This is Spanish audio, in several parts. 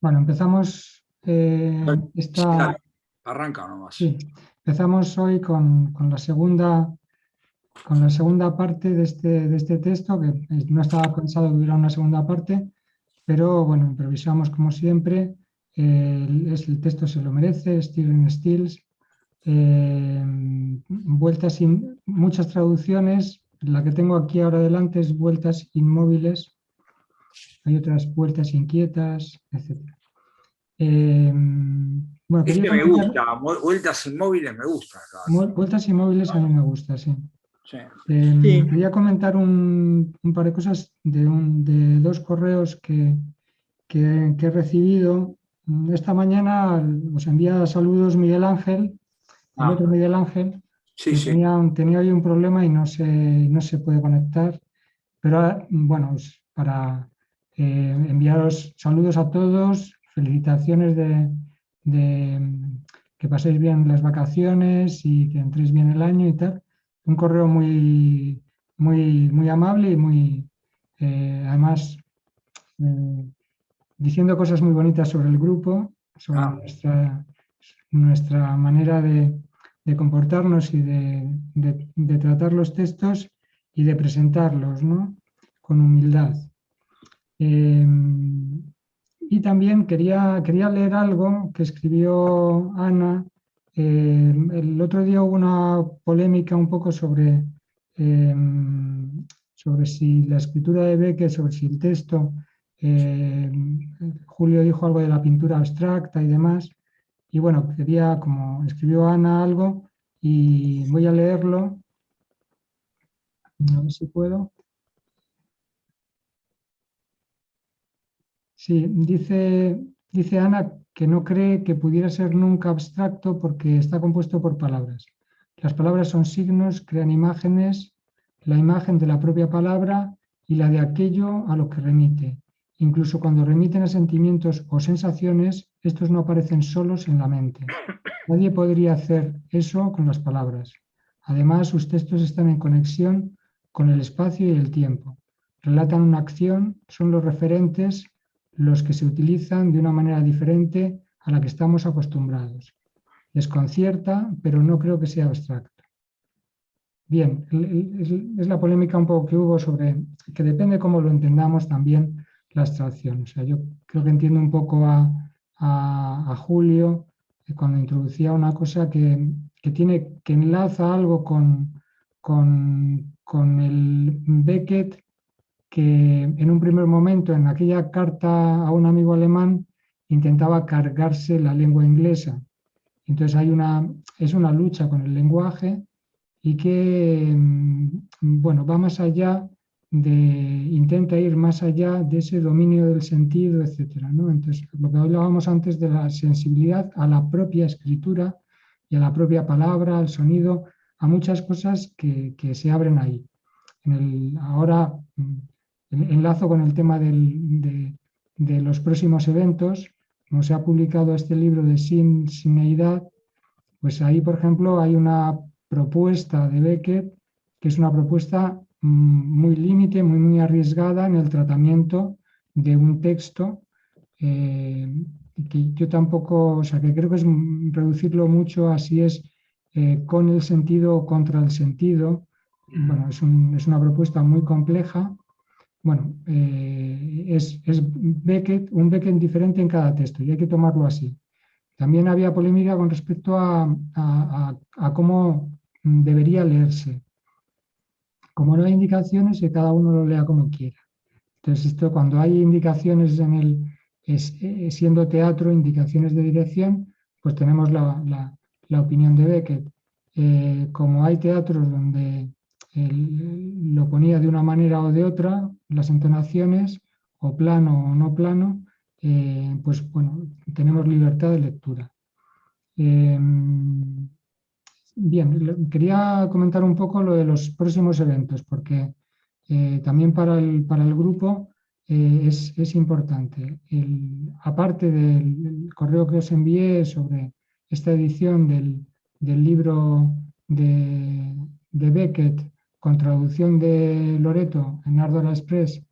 Bueno, empezamos Sí, dale, arranca nomás. sí, empezamos hoy con la segunda parte de este texto, que no estaba pensado que hubiera una segunda parte, pero bueno, improvisamos como siempre. El texto se lo merece, Stephen Stills. Vueltas muchas traducciones. La que tengo aquí ahora delante es vueltas inmóviles. Hay otras vueltas inquietas, etcétera. Bueno, quería Este me comentar gusta, vueltas inmóviles me gusta. vueltas inmóviles, a mí me gusta, sí. Sí. Sí. Quería comentar un par de cosas de dos correos que he recibido. Esta mañana os envía saludos Miguel Ángel, el Ah, otro Miguel Ángel, sí, que sí. tenía hoy un problema y no se puede conectar. Pero bueno, es para enviaros saludos a todos, felicitaciones de que paséis bien las vacaciones y que entréis bien el año y tal. Un correo muy amable y además, eh, diciendo cosas muy bonitas sobre el grupo, sobre Ah, nuestra manera de comportarnos y de tratar los textos y de presentarlos, ¿no? Con humildad. Eh, y también quería leer algo que escribió Ana. El otro día hubo una polémica un poco eh, sobre si la escritura de Beckett, sobre si el texto, eh, Julio dijo algo de la pintura abstracta y demás. Y bueno, como escribió Ana algo, y voy a leerlo, a ver si puedo. Sí, dice Ana que no cree que pudiera ser nunca abstracto porque está compuesto por palabras. Las palabras son signos, crean imágenes, la imagen de la propia palabra y la de aquello a lo que remite. Incluso cuando remiten a sentimientos o sensaciones, estos no aparecen solos en la mente. Nadie podría hacer eso con las palabras. Además, sus textos están en conexión con el espacio y el tiempo. Relatan una acción, son los referentes los que se utilizan de una manera diferente a la que estamos acostumbrados. Desconcierta, pero no creo que sea abstracto. Bien, es la polémica un poco que hubo sobre que depende cómo lo entendamos también la abstracción. O sea, yo creo que entiendo un poco a Julio cuando introducía una cosa que enlaza algo con el Beckett, que en un primer momento, en aquella carta a un amigo alemán, intentaba cargarse la lengua inglesa. Entonces es una lucha con el lenguaje y que, bueno, va más allá intenta ir más allá de ese dominio del sentido, etcétera, ¿no? Entonces, lo que hablábamos antes de la sensibilidad a la propia escritura y a la propia palabra, al sonido, a muchas cosas que se abren ahí. Ahora enlazo con el tema de los próximos eventos. Como se ha publicado este libro de Sineidad, pues ahí, por ejemplo, hay una propuesta de Beckett que es una propuesta muy límite, muy arriesgada en el tratamiento de un texto, eh, que yo tampoco, o sea, que creo que es reducirlo mucho, así es, con el sentido o contra el sentido. Bueno, es una propuesta muy compleja. Bueno, es Beckett, un Beckett diferente en cada texto y hay que tomarlo así. También había polémica con respecto a cómo debería leerse. Como no hay indicaciones, que cada uno lo lea como quiera. Entonces, esto cuando hay indicaciones siendo teatro, indicaciones de dirección, pues tenemos la opinión de Beckett. Como hay teatros donde lo ponía de una manera o de otra, las entonaciones, o plano o no plano, pues bueno, tenemos libertad de lectura. Eh, Bien, quería comentar un poco lo de los próximos eventos, porque también para el grupo es importante. Aparte del correo que os envié sobre esta edición del libro de Beckett con traducción de Loreto en Ardora Express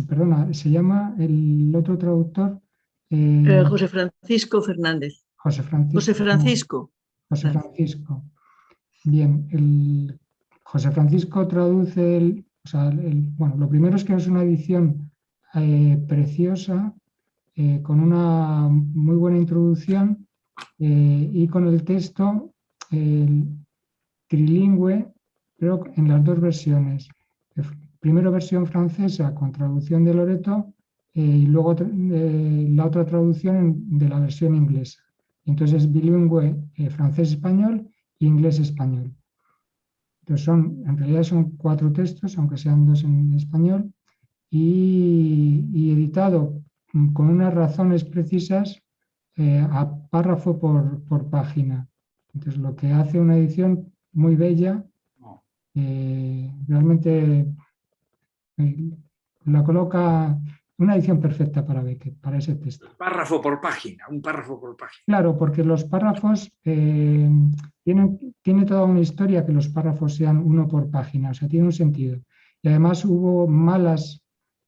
perdona, se llama el otro traductor. José Francisco Fernández. José Francisco. José Francisco. José Francisco. Bien, José Francisco traduce bueno, lo primero es que es una edición preciosa, con una muy buena introducción y con el texto trilingüe, pero en las dos versiones. Primero versión francesa con traducción de Loreto y luego la otra traducción de la versión inglesa. Entonces es bilingüe francés-español e inglés-español. Entonces en realidad son 4 textos, aunque sean 2 en español, y editado con unas razones precisas a párrafo por página. Entonces lo que hace una edición muy bella, realmente la coloca una edición perfecta para Beckett, para ese texto. Párrafo por página, un párrafo por página. Claro, porque los párrafos tiene toda una historia que los párrafos sean uno por página, o sea, tiene un sentido. Y además hubo malas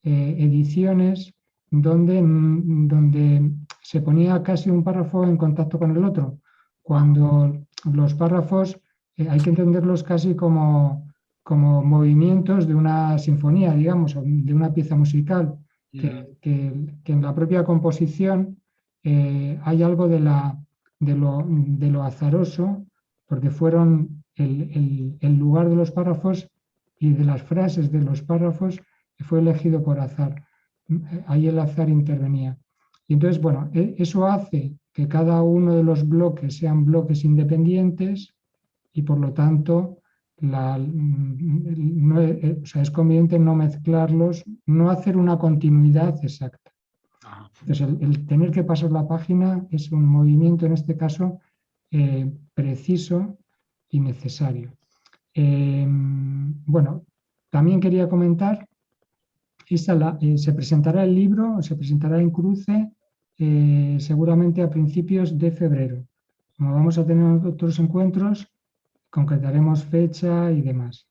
ediciones donde se ponía casi un párrafo en contacto con el otro, cuando los párrafos hay que entenderlos casi como movimientos de una sinfonía, digamos, o de una pieza musical, que en la propia composición hay algo de lo azaroso, porque fueron el lugar de los párrafos y de las frases de los párrafos fue elegido por azar. Ahí el azar intervenía. Y entonces, bueno, eso hace que cada uno de los bloques sean bloques independientes y por lo tanto es conveniente no mezclarlos, no hacer una continuidad exacta. Entonces, el tener que pasar la página es un movimiento, en este caso, preciso y necesario. Bueno, también quería comentar, se presentará el libro, se presentará en Cruce seguramente a principios de febrero. Como vamos a tener otros encuentros, concretaremos fecha y demás.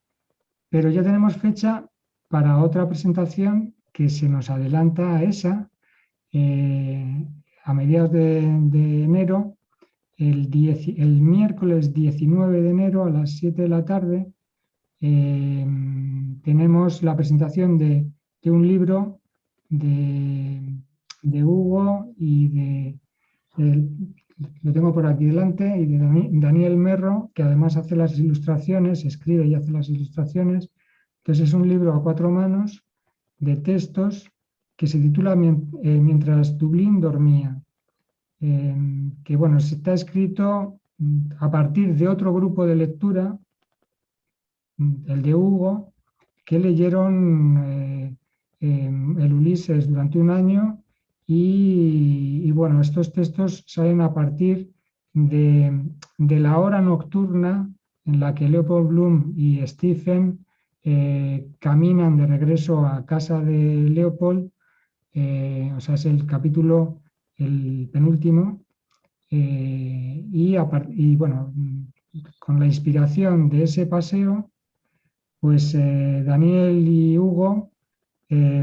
Pero ya tenemos fecha para otra presentación que se nos adelanta a esa, a mediados de enero, el miércoles 19 de enero a las 7 de la tarde, tenemos la presentación de un libro de Hugo y lo tengo por aquí delante, y de Daniel Merro, que además hace las ilustraciones, escribe y hace las ilustraciones. Entonces es un libro a 4 manos de textos que se titula Mientras Dublín dormía, que bueno, está escrito a partir de otro grupo de lectura, el de Hugo, que leyeron el Ulises durante un año y bueno, estos textos salen a partir de la hora nocturna en la que Leopold Bloom y Stephen caminan de regreso a casa de Leopold, o sea, es el capítulo, el penúltimo, y bueno, con la inspiración de ese paseo, pues Daniel y Hugo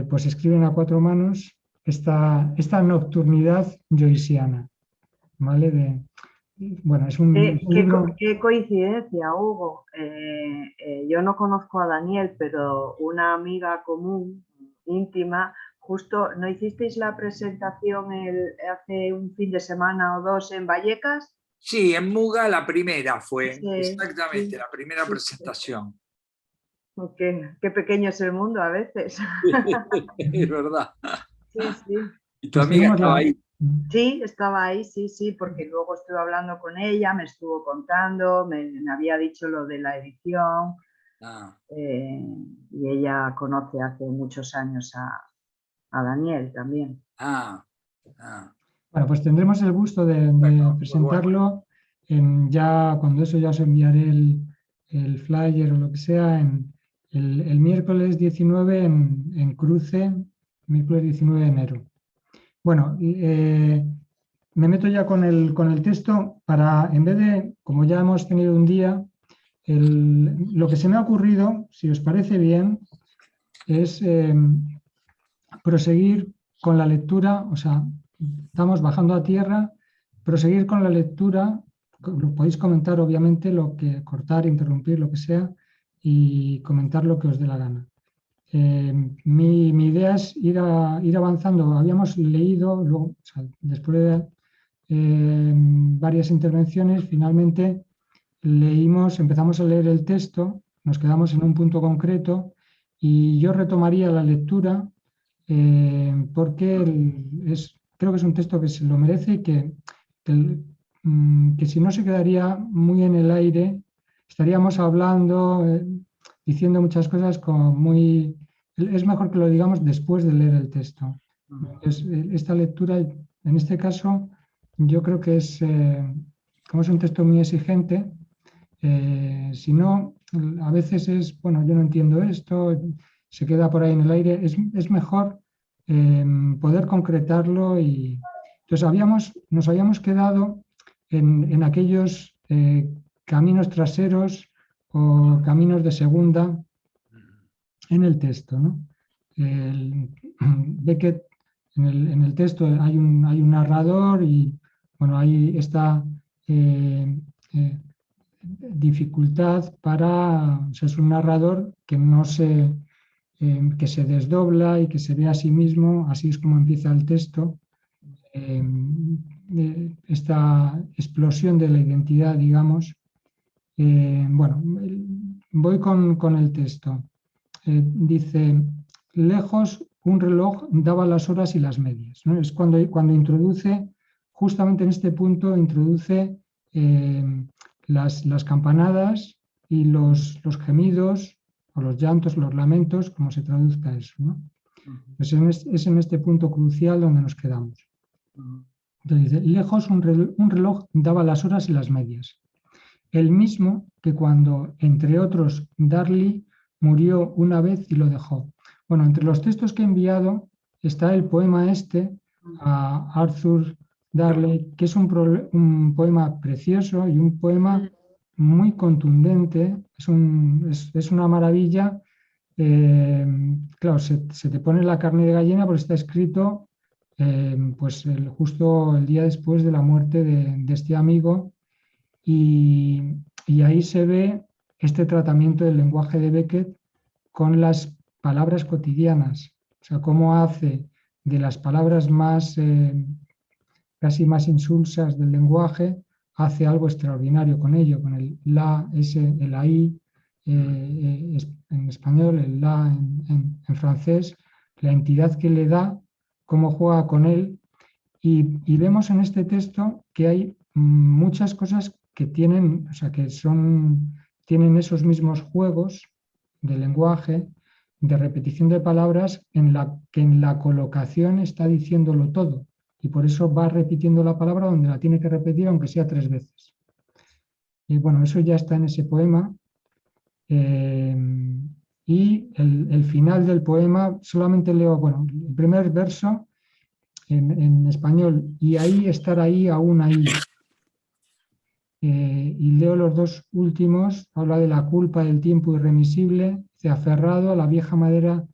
pues escriben a 4 manos esta nocturnidad joyciana, ¿vale? Bueno, es un libro... Qué coincidencia, Hugo. Yo no conozco a Daniel, pero una amiga común, íntima, justo, ¿no hicisteis la presentación hace un fin de semana o 2 en Vallecas? Sí, en Muga la primera fue, Sí, exactamente, sí, la primera presentación. Qué pequeño es el mundo a veces. Es verdad. Sí, sí. ¿Y tu amiga estaba ahí? Sí, estaba ahí, sí, porque luego estuve hablando con ella, me estuvo contando, me había dicho lo de la edición, y ella conoce hace muchos años a Daniel también. Bueno, pues tendremos el gusto de presentarlo ya cuando eso ya os enviaré el flyer o lo que sea, el miércoles 19 en Cruce, miércoles 19 de enero. Bueno, me meto ya con el texto para, en vez de, como ya hemos tenido un día, lo que se me ha ocurrido, si os parece bien, es proseguir con la lectura, o sea, estamos bajando a tierra, proseguir con la lectura, lo podéis comentar obviamente, lo que cortar, interrumpir, lo que sea, y comentar lo que os dé la gana. Mi idea es ir avanzando. Habíamos leído, luego, o sea, después de varias intervenciones, finalmente empezamos a leer el texto, nos quedamos en un punto concreto y yo retomaría la lectura porque creo que es un texto que se lo merece y que si no se quedaría muy en el aire, estaríamos hablando, diciendo muchas cosas como muy... Es mejor que lo digamos después de leer el texto. Esta lectura, en este caso, yo creo que como es un texto muy exigente, si no, a veces es, bueno, yo no entiendo esto, se queda por ahí en el aire, es mejor poder concretarlo y entonces nos habíamos quedado en aquellos caminos traseros o caminos de segunda en el texto, ¿no? Beckett, en el texto hay un narrador y bueno, hay esta dificultad o sea, es un narrador que que se desdobla y que se ve a sí mismo, así es como empieza el texto. Esta explosión de la identidad, digamos. Bueno, voy con el texto. Dice, lejos un reloj daba las horas y las medias, ¿no? Es cuando introduce, justamente en este punto, introduce las campanadas y los gemidos, o los llantos, los lamentos, como se traduzca eso, ¿no? Pues es en este punto crucial donde nos quedamos. Entonces dice, lejos un reloj daba las horas y las medias. El mismo que cuando, entre otros, Darley murió una vez y lo dejó. Bueno, entre los textos que he enviado está el poema a Arthur Darley, que es un poema precioso y un poema muy contundente, es una maravilla. Claro, se te pone la carne de gallina porque está escrito pues justo el día después de la muerte de este amigo y ahí se ve este tratamiento del lenguaje de Beckett con las palabras cotidianas, o sea, cómo hace de las palabras casi más insulsas del lenguaje, hace algo extraordinario con ello, con el la, el ahí en español, el la en francés, la entidad que le da, cómo juega con él. Y vemos en este texto que hay muchas cosas que tienen, o sea, tienen esos mismos juegos de lenguaje, de repetición de palabras, que en la colocación está diciéndolo todo. Y por eso va repitiendo la palabra donde la tiene que repetir, aunque sea 3 veces. Y bueno, eso ya está en ese poema. Y el final del poema, solamente leo, bueno, el primer verso en español, y ahí, estar ahí, aún ahí. Y leo los 2 últimos, habla de la culpa del tiempo irremisible, se ha aferrado a la vieja madera,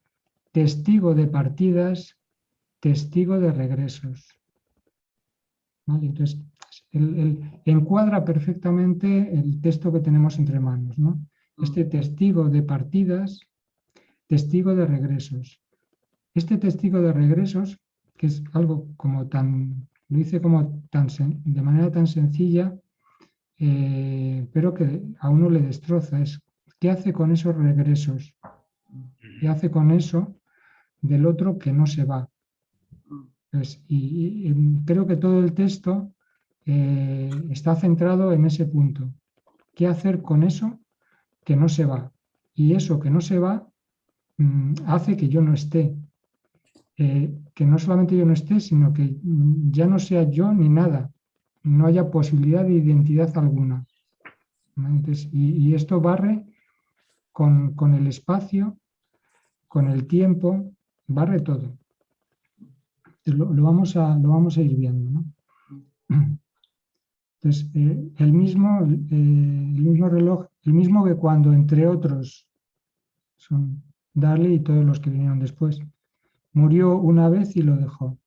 testigo de partidas, testigo de regresos. ¿Vale? Entonces, encuadra perfectamente el texto que tenemos entre manos, ¿no? Este testigo de partidas, testigo de regresos. Este testigo de regresos, que es algo como lo dice como de manera tan sencilla, pero que a uno le destroza, es ¿qué hace con esos regresos? ¿Qué hace con eso del otro que no se va? Pues, y creo que todo el texto está centrado en ese punto. ¿Qué hacer con eso que no se va? Y eso que no se va hace que yo no esté. Que no solamente yo no esté, sino que ya no sea yo ni nada. No haya posibilidad de identidad alguna. Entonces, y esto barre con el espacio, con el tiempo, barre todo. Lo vamos a ir viendo, ¿no? Entonces, el mismo reloj, el mismo que cuando, entre otros, son Darley y todos los que vinieron después. Murió una vez y lo dejó.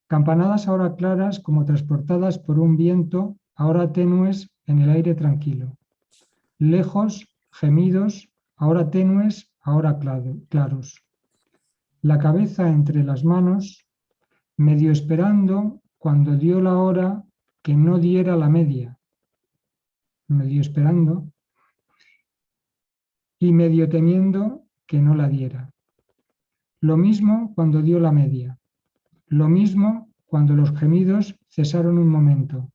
Campanadas ahora claras como transportadas por un viento, ahora tenues en el aire tranquilo. Lejos, gemidos, ahora tenues, ahora claros. La cabeza entre las manos, medio esperando cuando dio la hora que no diera la media. Medio esperando y medio temiendo que no la diera. Lo mismo cuando dio la media. Lo mismo cuando los gemidos cesaron un momento,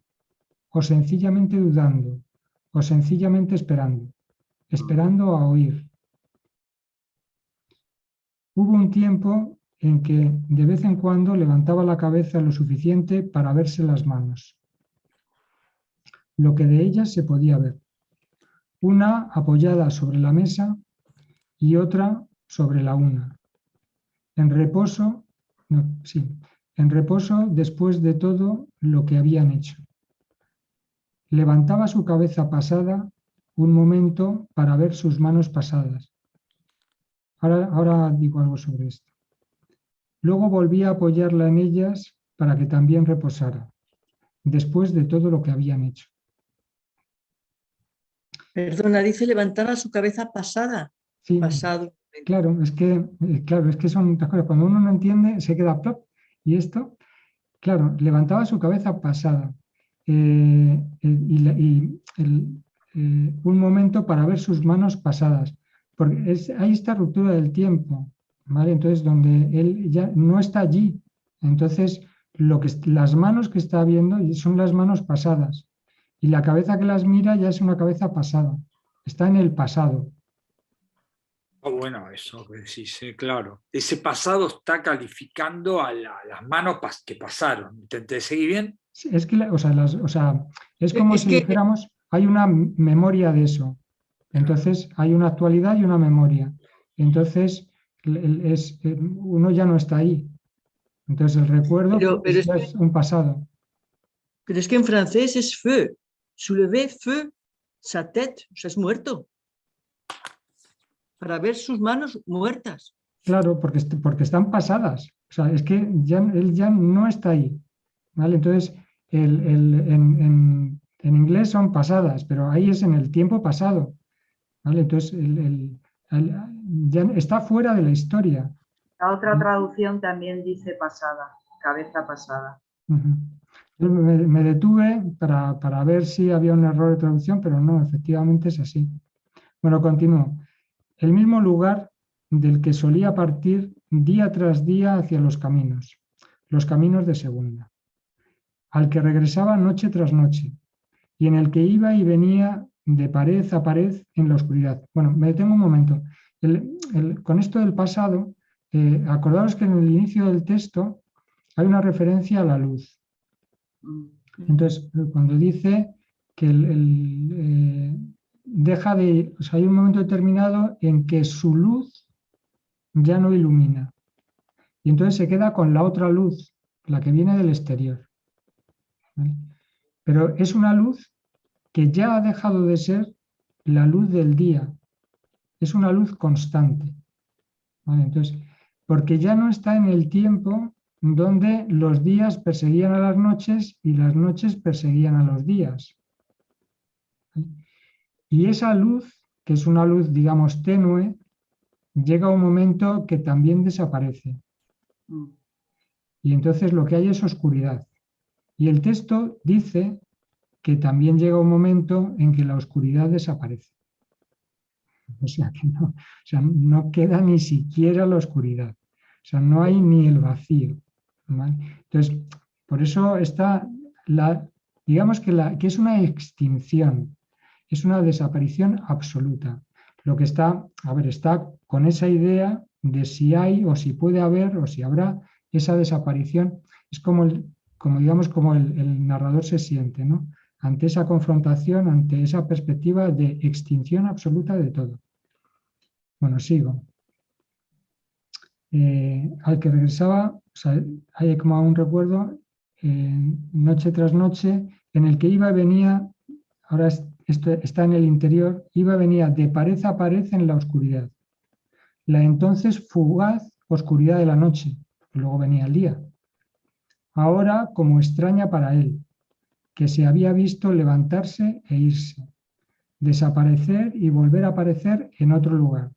o sencillamente dudando, o sencillamente esperando a oír. Hubo un tiempo en que de vez en cuando levantaba la cabeza lo suficiente para verse las manos. Lo que de ellas se podía ver. Una apoyada sobre la mesa y otra sobre la una. En reposo después de todo lo que habían hecho. Levantaba su cabeza pasada un momento para ver sus manos pasadas. Ahora digo algo sobre esto. Luego volvía a apoyarla en ellas para que también reposara, después de todo lo que habían hecho. Perdona, dice levantaba su cabeza pasada. Sí, pasado. Claro, es que son muchas cosas. Cuando uno no entiende, se queda plop. Y esto, claro, levantaba su cabeza pasada. Un momento para ver sus manos pasadas. Porque hay esta ruptura del tiempo, ¿vale? Entonces, donde él ya no está allí. Entonces, las manos que está viendo son las manos pasadas. Y la cabeza que las mira ya es una cabeza pasada. Está en el pasado. Bueno, eso que decís, claro. Ese pasado está calificando a las manos que pasaron. ¿Te seguí bien? Es que, es como si dijéramos, hay una memoria de eso. Entonces, hay una actualidad y una memoria. Entonces, uno ya no está ahí. Entonces, el recuerdo es un pasado. Pero es que en francés es feu. Soulever feu, sa tête, o sea, es muerto. Para ver sus manos muertas. Claro, porque están pasadas. O sea, es que él ya no está ahí. ¿Vale? Entonces, en inglés son pasadas, pero ahí es en el tiempo pasado. ¿Vale? Entonces, ya está fuera de la historia. La otra traducción también dice pasada, cabeza pasada. Me detuve para ver si había un error de traducción, pero no, efectivamente es así. Bueno, continúo. El mismo lugar del que solía partir día tras día hacia los caminos de segunda, al que regresaba noche tras noche, y en el que iba y venía de pared a pared en la oscuridad. Bueno, me detengo un momento. Con esto del pasado, acordaos que en el inicio del texto hay una referencia a la luz. Entonces, cuando dice que hay un momento determinado en que su luz ya no ilumina. Y entonces se queda con la otra luz, la que viene del exterior. ¿Vale? Pero es una luz que ya ha dejado de ser la luz del día. Es una luz constante. ¿Vale? Entonces, porque ya no está en el tiempo donde los días perseguían a las noches y las noches perseguían a los días. ¿Vale? Y esa luz, que es una luz, digamos, tenue, llega un momento que también desaparece. Y entonces lo que hay es oscuridad. Y el texto dice que también llega un momento en que la oscuridad desaparece. O sea, no queda ni siquiera la oscuridad. O sea, no hay ni el vacío. ¿Vale? Entonces, por eso está, digamos que es una extinción, es una desaparición absoluta. Lo que está con esa idea de si hay o si puede haber o si habrá esa desaparición. Es como el narrador se siente, ¿no? Ante esa confrontación, ante esa perspectiva de extinción absoluta de todo. Bueno, sigo. Al que regresaba, hay como un recuerdo, noche tras noche, en el que iba y venía, esto está en el interior, iba y venía de pared a pared en la oscuridad. la entonces fugaz oscuridad de la noche, luego venía el día. Ahora como extraña para él, que se había visto levantarse e irse, desaparecer y volver a aparecer en otro lugar,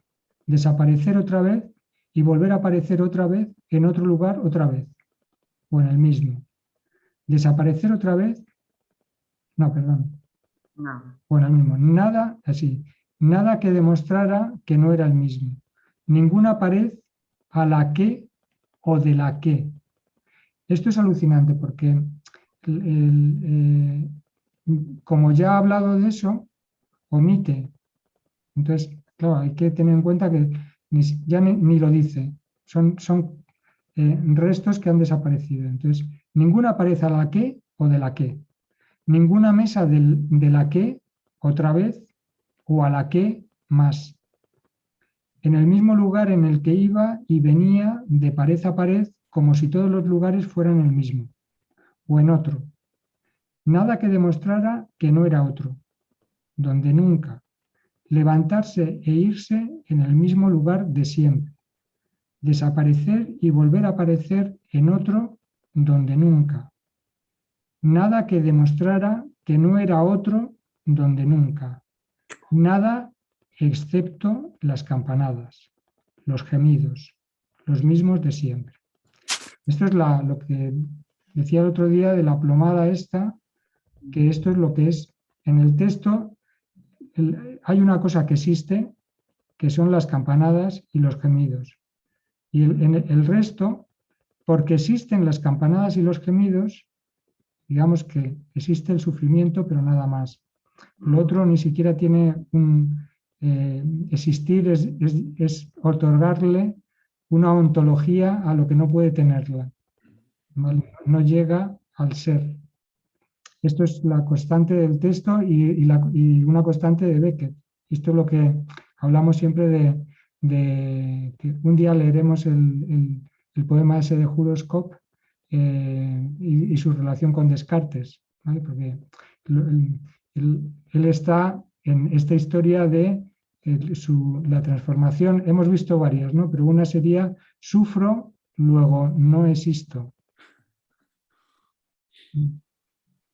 desaparecer otra vez y volver a aparecer otra vez en otro lugar otra vez, o en el mismo. Desaparecer otra vez, no, perdón, No. o en el mismo. Nada, así, nada que demostrara que no era el mismo. Ninguna pared a la que o de la que. Esto es alucinante porque como ya ha hablado de eso, omite. Entonces, claro, hay que tener en cuenta que ya ni lo dice. Son restos que han desaparecido. Entonces, ninguna pared a la que o de la que. Ninguna mesa de la que otra vez o a la que más. En el mismo lugar en el que iba y venía de pared a pared, como si todos los lugares fueran el mismo, o en otro. Nada que demostrara que no era otro, donde nunca. Levantarse e irse en el mismo lugar de siempre. Desaparecer y volver a aparecer en otro, donde nunca. Nada que demostrara que no era otro, donde nunca. Nada excepto las campanadas, los gemidos, los mismos de siempre. Esto es lo que decía el otro día de la plomada esta, que esto es lo que es. En el texto hay una cosa que existe, que son las campanadas y los gemidos. Y el resto, porque existen las campanadas y los gemidos, digamos que existe el sufrimiento, pero nada más. Lo otro ni siquiera tiene existir, es otorgarle una ontología a lo que no puede tenerla. ¿Vale? No llega al ser. Esto es la constante del texto y una constante de Beckett. Esto es lo que hablamos siempre de que un día leeremos el poema ese de Horoscope y su relación con Descartes, ¿vale? Porque él está en esta historia de la transformación. Hemos visto varias, ¿no? Pero una sería sufro, luego no existo.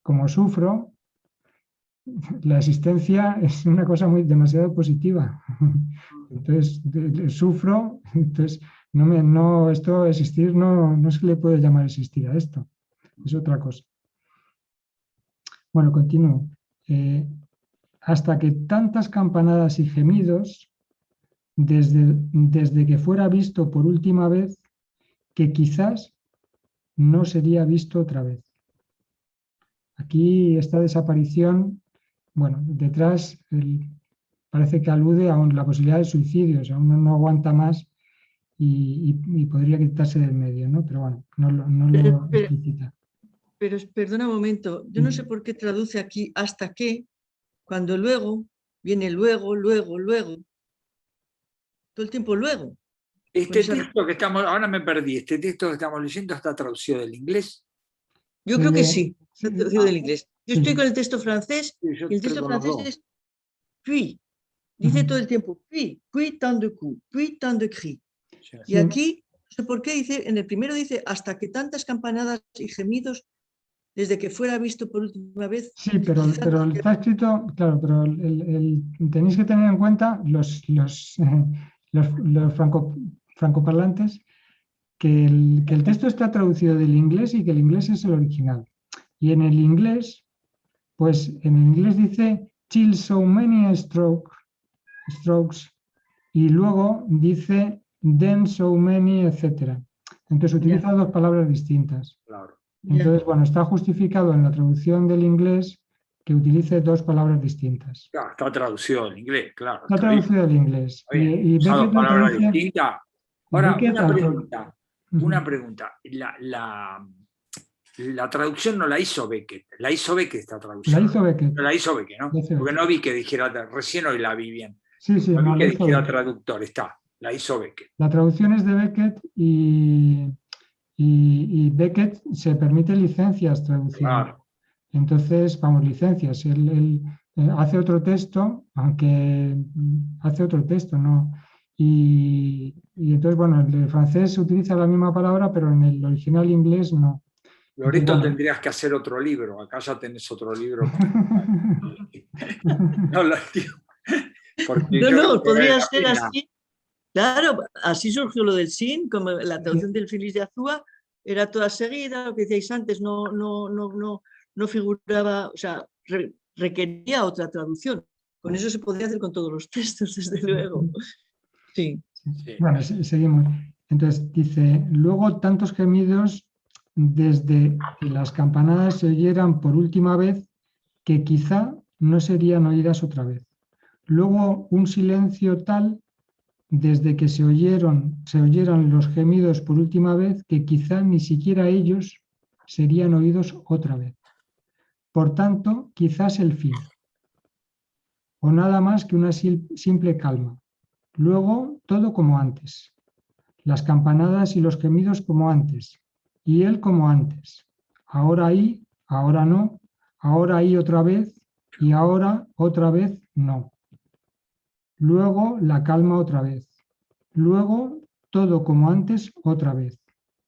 Como sufro, la existencia es una cosa demasiado positiva. Entonces, sufro, entonces esto existir no se le puede llamar existir a esto. Es otra cosa. Bueno, continúo. Hasta que tantas campanadas y gemidos, desde que fuera visto por última vez, que quizás no sería visto otra vez. Aquí esta desaparición, bueno, detrás parece que alude a la posibilidad de suicidio, o sea, uno no aguanta más y podría quitarse del medio, ¿no? Pero bueno, no lo explicita. Pero perdona un momento, yo no sé por qué traduce aquí hasta que, cuando luego viene luego. Todo el tiempo luego. Este texto que estamos, ahora me perdí, este texto que estamos leyendo está traducido del inglés. Yo creo que sí, está traducido del inglés. Yo estoy con el texto francés Sí, y el texto francés es puis. Dice todo el tiempo puis tant de coups, puis tant de cris. Sí. Y aquí, no sé por qué dice, en el primero dice hasta que tantas campanadas y gemidos desde que fuera visto por última vez. Sí, pero está escrito, claro, pero tenéis que tener en cuenta los francoparlantes que el texto está traducido del inglés y que el inglés es el original. Y en el inglés, pues en el inglés dice till so many strokes y luego dice then so many, etc. Entonces utiliza dos palabras distintas. Claro. Entonces, bueno, está justificado en la traducción del inglés que utilice dos palabras distintas. Claro, está traducido del inglés, claro. Está traducido del inglés. Y Beckett lo traduce... distintas. Ahora, Beckett una pregunta. La traducción no la hizo Beckett, la hizo Beckett esta traducción. La hizo Beckett. No la hizo Beckett, ¿no? Porque no vi que dijera, recién hoy la vi bien. Sí, no vi que dijera Beckett. Traductor, la hizo Beckett. La traducción es de Beckett y Beckett se permite licencias traduciendo. Claro. Entonces, vamos, licencias. Él hace otro texto, aunque hace otro texto, ¿no? Y entonces, bueno, en el francés se utiliza la misma palabra, pero en el original inglés no. Loreto, Bueno. tendrías que hacer otro libro. Acá ya tenés otro libro. No lo digo. Porque No, yo creo no, que vale podría la ser pena. así. Claro, así surgió lo del SIN, como la traducción del Félix de Azúa era toda seguida, lo que decíais antes, no figuraba, o sea, requería otra traducción. Con eso se podría hacer con todos los textos, desde luego. Sí. Sí. Bueno, seguimos. Entonces dice, luego tantos gemidos desde que las campanadas se oyeran por última vez que quizá no serían oídas otra vez. Luego un silencio tal desde que se oyeran los gemidos por última vez que quizá ni siquiera ellos serían oídos otra vez. Por tanto, quizás el fin, o nada más que una simple calma. Luego todo como antes, las campanadas y los gemidos como antes, y él como antes. Ahora ahí, ahora no, ahora ahí otra vez, y ahora otra vez no. Luego la calma otra vez. Luego todo como antes otra vez.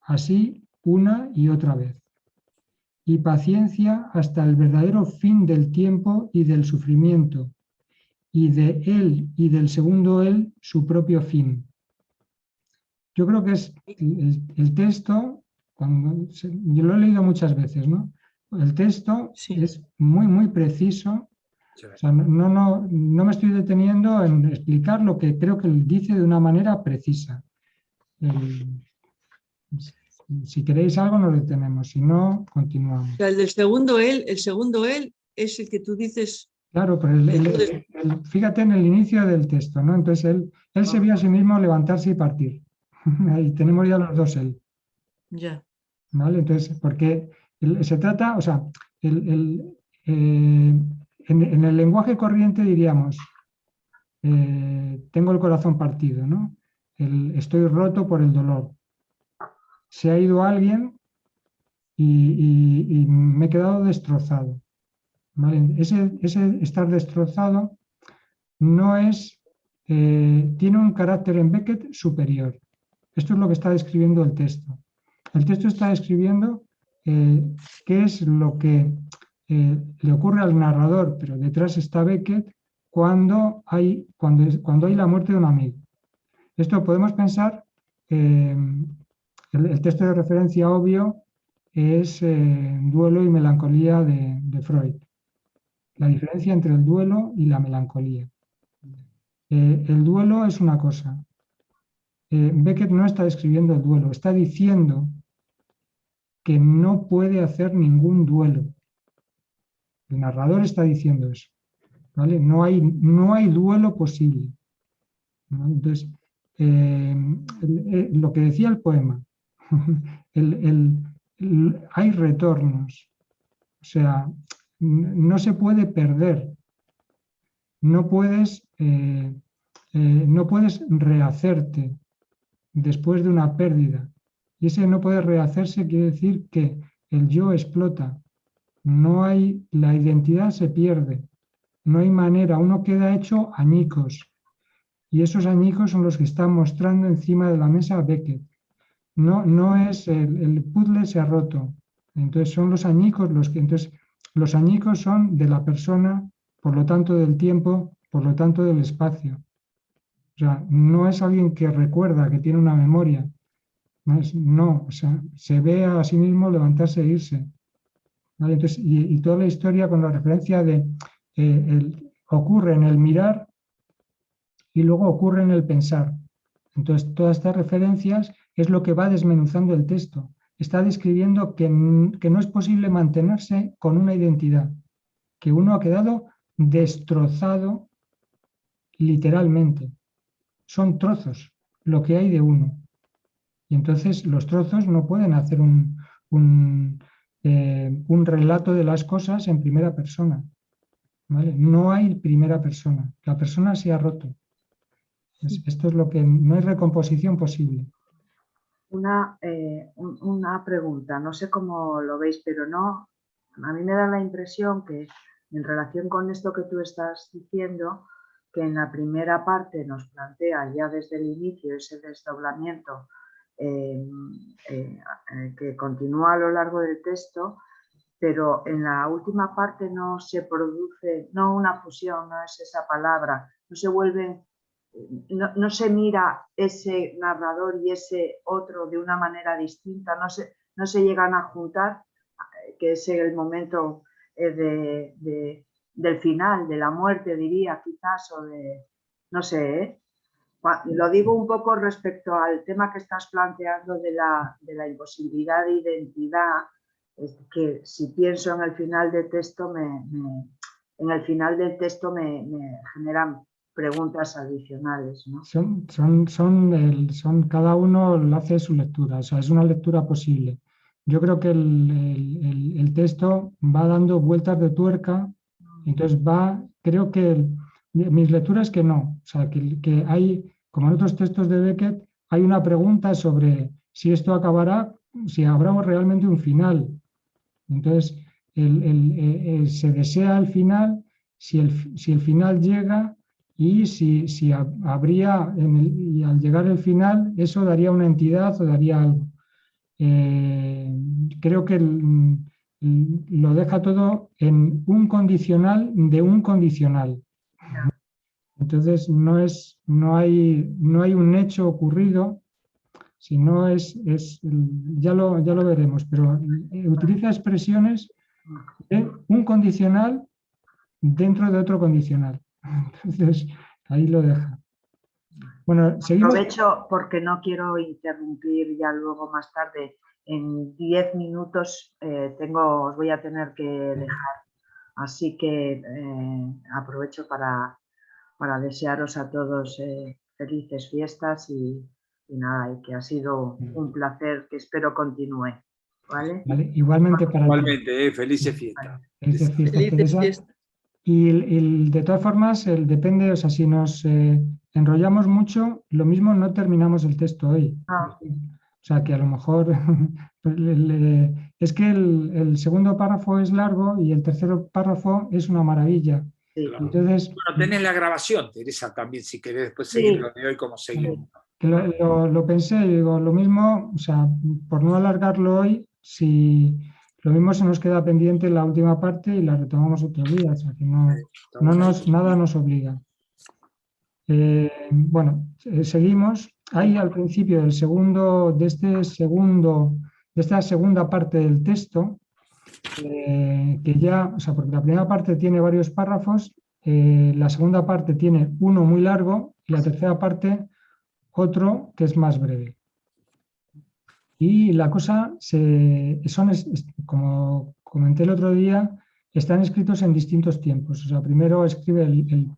Así una y otra vez. Y paciencia hasta el verdadero fin del tiempo y del sufrimiento, y de él y del segundo él su propio fin. Yo creo que es el texto, yo lo he leído muchas veces, ¿no? El texto Sí. es muy, muy preciso. Sí. O sea, no me estoy deteniendo en explicar lo que creo que él dice de una manera precisa. Si queréis algo nos detenemos, si no, continuamos. O sea, el segundo él es el que tú dices. Claro, pero fíjate en el inicio del texto, ¿no? Entonces él se vio a sí mismo levantarse y partir. Ahí tenemos ya los dos él. Ya. ¿Vale? Entonces, porque se trata, o sea, en el lenguaje corriente diríamos, tengo el corazón partido, ¿no? Estoy roto por el dolor. Se ha ido alguien y me he quedado destrozado. ¿Vale? Ese estar destrozado no es, tiene un carácter en Beckett superior. Esto es lo que está describiendo el texto. El texto está describiendo qué es lo que le ocurre al narrador, pero detrás está Beckett cuando hay la muerte de un amigo. Esto podemos pensar, el texto de referencia obvio es Duelo y melancolía de Freud. La diferencia entre el duelo y la melancolía. El duelo es una cosa. Beckett no está describiendo el duelo, está diciendo que no puede hacer ningún duelo. El narrador está diciendo eso. ¿Vale? No hay duelo posible. ¿No? Entonces, lo que decía el poema, hay retornos. O sea, no se puede perder. No puedes rehacerte después de una pérdida. Y ese no poder rehacerse quiere decir que el yo explota. La identidad se pierde. No hay manera, uno queda hecho añicos. Y esos añicos son los que está mostrando encima de la mesa Beckett. No es el puzzle se ha roto. Entonces son los añicos entonces los añicos son de la persona, por lo tanto del tiempo, por lo tanto del espacio. O sea, no es alguien que recuerda, que tiene una memoria. O sea, se ve a sí mismo levantarse e irse. ¿Vale? Entonces, y toda la historia con la referencia de ocurre en el mirar y luego ocurre en el pensar. Entonces, todas estas referencias es lo que va desmenuzando el texto. Está describiendo que no es posible mantenerse con una identidad, que uno ha quedado destrozado literalmente. Son trozos lo que hay de uno. Y entonces los trozos no pueden hacer un relato de las cosas en primera persona. ¿Vale? No hay primera persona. La persona se ha roto. Esto es lo que no hay recomposición posible. Una pregunta, no sé cómo lo veis, pero a mí me da la impresión que en relación con esto que tú estás diciendo, que en la primera parte nos plantea ya desde el inicio ese desdoblamiento que continúa a lo largo del texto, pero en la última parte no se produce, no una fusión, no es esa palabra, no se vuelven, no se mira ese narrador y ese otro de una manera distinta, no se llegan a juntar, que es el momento del final, de la muerte, diría quizás, o de, no sé, ¿eh? Lo digo un poco respecto al tema que estás planteando de la imposibilidad de identidad, que si pienso en el final del texto, en el final del texto me generan preguntas adicionales, ¿no? Cada uno lo hace su lectura, o sea, es una lectura posible. Yo creo que el texto va dando vueltas de tuerca, entonces creo que mis lecturas que no, o sea, que hay, como en otros textos de Beckett, hay una pregunta sobre si esto acabará, si habrá realmente un final. Entonces, se desea el final, si el final llega y si habría, y al llegar el final, eso daría una entidad o daría algo. Creo que lo deja todo en un condicional de un condicional. Entonces, no hay un hecho ocurrido, sino ya lo veremos, pero utiliza expresiones de un condicional dentro de otro condicional. Entonces, ahí lo deja. Bueno, seguimos. Aprovecho porque no quiero interrumpir ya luego más tarde. En 10 minutos os voy a tener que dejar. Así que aprovecho para desearos a todos felices fiestas y nada, y que ha sido un placer que espero continúe. ¿Vale? Vale, igualmente para ti. Igualmente, felices fiestas. Felices fiestas, Teresa. Y de todas formas, depende, o sea, si nos enrollamos mucho, lo mismo no terminamos el texto hoy. O sea, que a lo mejor es que el segundo párrafo es largo y el tercer párrafo es una maravilla. Sí. Entonces, bueno, tenés la grabación, Teresa, también, si querés después seguir lo de hoy como seguimos. Lo pensé y digo, lo mismo, o sea, por no alargarlo hoy, si lo mismo se nos queda pendiente la última parte y la retomamos otro día, o sea, que nada nos obliga. Bueno, seguimos. Ahí al principio de esta segunda parte del texto, que ya, o sea, porque la primera parte tiene varios párrafos, la segunda parte tiene uno muy largo y la tercera parte otro que es más breve. Y la cosa, como comenté el otro día, están escritos en distintos tiempos. O sea, primero escribe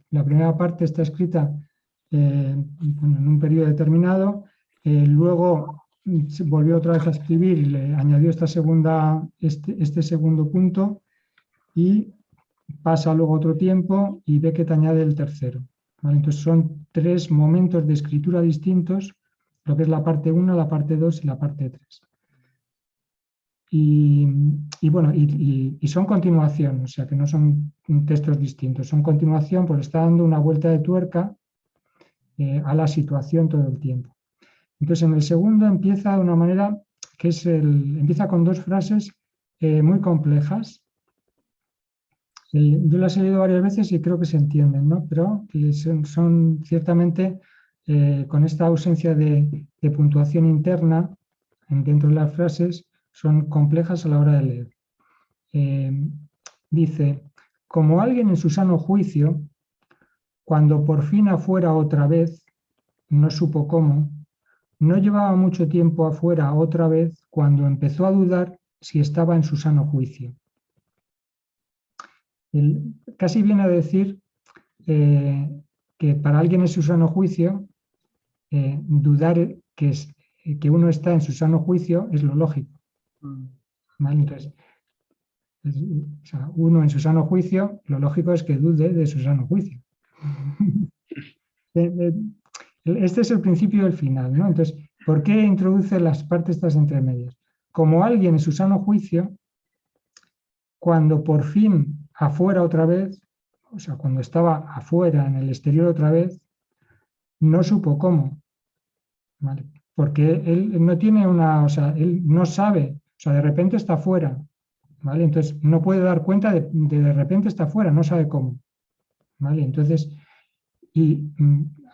la primera parte está escrita en un periodo determinado, luego se volvió otra vez a escribir y le añadió este segundo punto y pasa luego otro tiempo y ve que te añade el tercero. ¿Vale? Entonces son 3 momentos de escritura distintos, lo que es la parte 1, la parte 2 y la parte 3. Y bueno, y son continuación, o sea que no son textos distintos, son continuación porque está dando una vuelta de tuerca a la situación todo el tiempo. Entonces en el segundo empieza de una manera que empieza con 2 frases muy complejas. Yo las he leído varias veces y creo que se entienden, ¿no? Pero que son ciertamente con esta ausencia de puntuación interna dentro de las frases, son complejas a la hora de leer. Dice, como alguien en su sano juicio, cuando por fin afuera otra vez, no supo cómo, no llevaba mucho tiempo afuera otra vez cuando empezó a dudar si estaba en su sano juicio. Casi viene a decir que para alguien en su sano juicio, dudar que uno está en su sano juicio es lo lógico. ¿Vale? Entonces, o sea, uno en su sano juicio, lo lógico es que dude de su sano juicio. Este es el principio y el final, ¿no? Entonces, ¿por qué introduce las partes estas entre medias? Como alguien en su sano juicio, cuando por fin afuera otra vez, o sea, cuando estaba afuera, en el exterior otra vez, no supo cómo, ¿vale? Porque él no tiene una, o sea, él no sabe, o sea, de repente está fuera, ¿vale? Entonces no puede dar cuenta de repente está fuera, no sabe cómo, ¿vale? Entonces,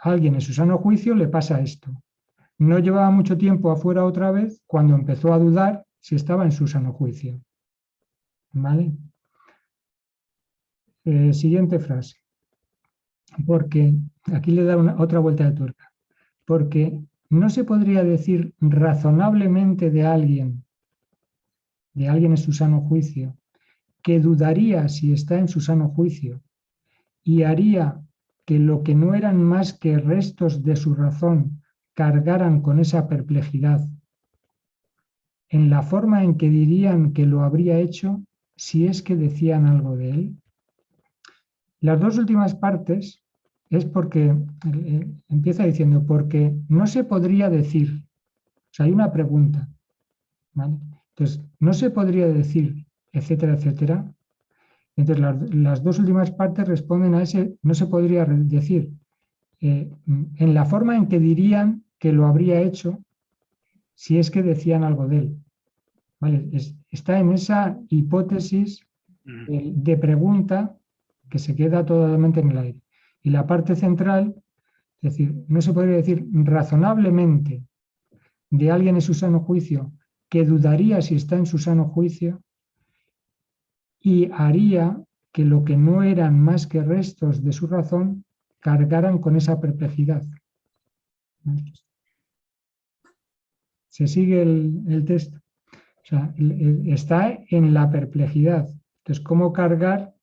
a alguien en su sano juicio le pasa esto. No llevaba mucho tiempo afuera otra vez cuando empezó a dudar si estaba en su sano juicio, ¿vale? Siguiente frase. Porque, aquí le da otra vuelta de tuerca, porque no se podría decir razonablemente de alguien en su sano juicio, que dudaría si está en su sano juicio y haría que lo que no eran más que restos de su razón cargaran con esa perplejidad, en la forma en que dirían que lo habría hecho si es que decían algo de él. Las dos últimas partes es porque empieza diciendo, porque no se podría decir, o sea, hay una pregunta, ¿vale? Entonces, no se podría decir, etcétera, etcétera. Entonces, las dos últimas partes responden a ese, no se podría decir, en la forma en que dirían que lo habría hecho si es que decían algo de él. ¿Vale? Está en esa hipótesis de pregunta que se queda totalmente en el aire. Y la parte central, es decir, no se podría decir razonablemente de alguien en su sano juicio que dudaría si está en su sano juicio y haría que lo que no eran más que restos de su razón cargaran con esa perplejidad. Se sigue el texto. O sea, está en la perplejidad. Entonces, ¿cómo cargar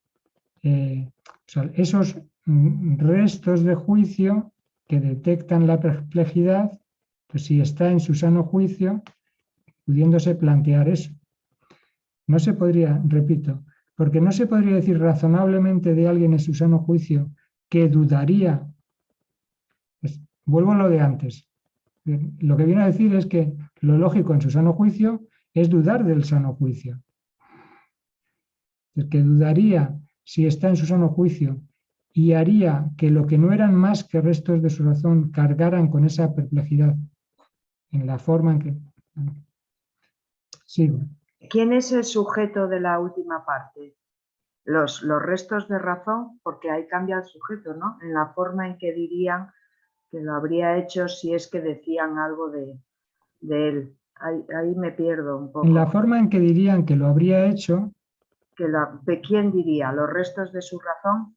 o sea, esos restos de juicio que detectan la perplejidad? Pues si está en su sano juicio, pudiéndose plantear eso. No se podría, repito, porque no se podría decir razonablemente de alguien en su sano juicio que dudaría. Pues, vuelvo a lo de antes. Lo que viene a decir es que lo lógico en su sano juicio es dudar del sano juicio. El que dudaría si está en su sano juicio y haría que lo que no eran más que restos de su razón cargaran con esa perplejidad en la forma en que... Sigo. ¿Quién es el sujeto de la última parte? Los restos de razón, porque ahí cambia el sujeto, ¿no? En la forma en que dirían que lo habría hecho si es que decían algo de él. Ahí me pierdo un poco. En la forma en que dirían que lo habría hecho... ¿De quién diría? ¿Los restos de su razón?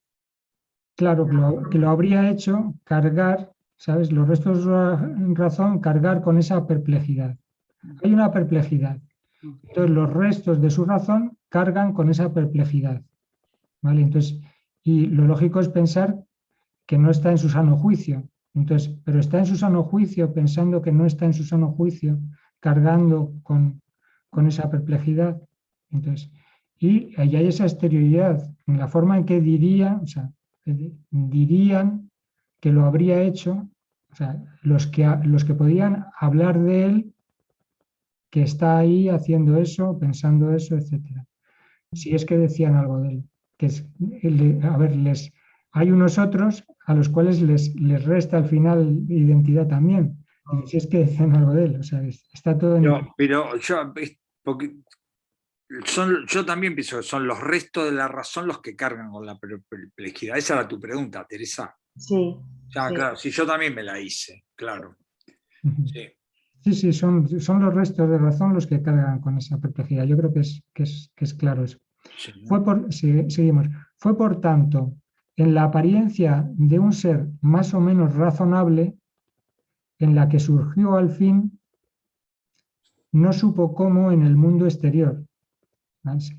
Claro, que lo habría hecho cargar, ¿sabes? Los restos de su razón cargar con esa perplejidad. Hay una perplejidad. Entonces, los restos de su razón cargan con esa perplejidad. ¿Vale? Entonces, y lo lógico es pensar que no está en su sano juicio. Entonces, pero está en su sano juicio pensando que no está en su sano juicio, cargando con esa perplejidad. Entonces, y ahí hay esa exterioridad, en la forma en que dirían que lo habría hecho, o sea, los que podían hablar de él, que está ahí haciendo eso, pensando eso, etcétera. Si es que decían algo de él. Que es, a ver, hay unos otros a los cuales les resta al final identidad también. Y si es que decían algo de él, o sea, está todo en... Yo también pienso que son los restos de la razón los que cargan con la perplejidad. Esa era tu pregunta, Teresa. Sí. Ya, sí. Claro, sí, yo también me la hice, claro. Sí. Sí, son los restos de razón los que cargan con esa perplejidad. Yo creo que es claro eso. Sí, ¿no? Seguimos. Fue por tanto, en la apariencia de un ser más o menos razonable, en la que surgió al fin, no supo cómo en el mundo exterior.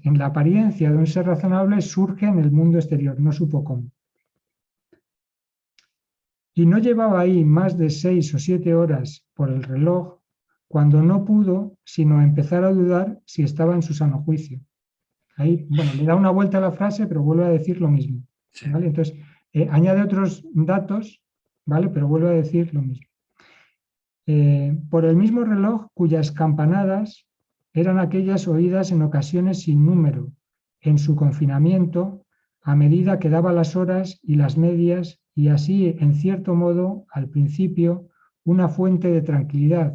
En la apariencia de un ser razonable surge en el mundo exterior, no supo cómo. Y no llevaba ahí más de 6 o 7 horas por el reloj cuando no pudo sino empezar a dudar si estaba en su sano juicio. Ahí, bueno, le da una vuelta a la frase, pero vuelve a decir lo mismo. ¿Vale? Entonces, añade otros datos, ¿vale? Pero vuelve a decir lo mismo. Por el mismo reloj cuyas campanadas eran aquellas oídas en ocasiones sin número, en su confinamiento, a medida que daba las horas y las medias, y así, en cierto modo, al principio, una fuente de tranquilidad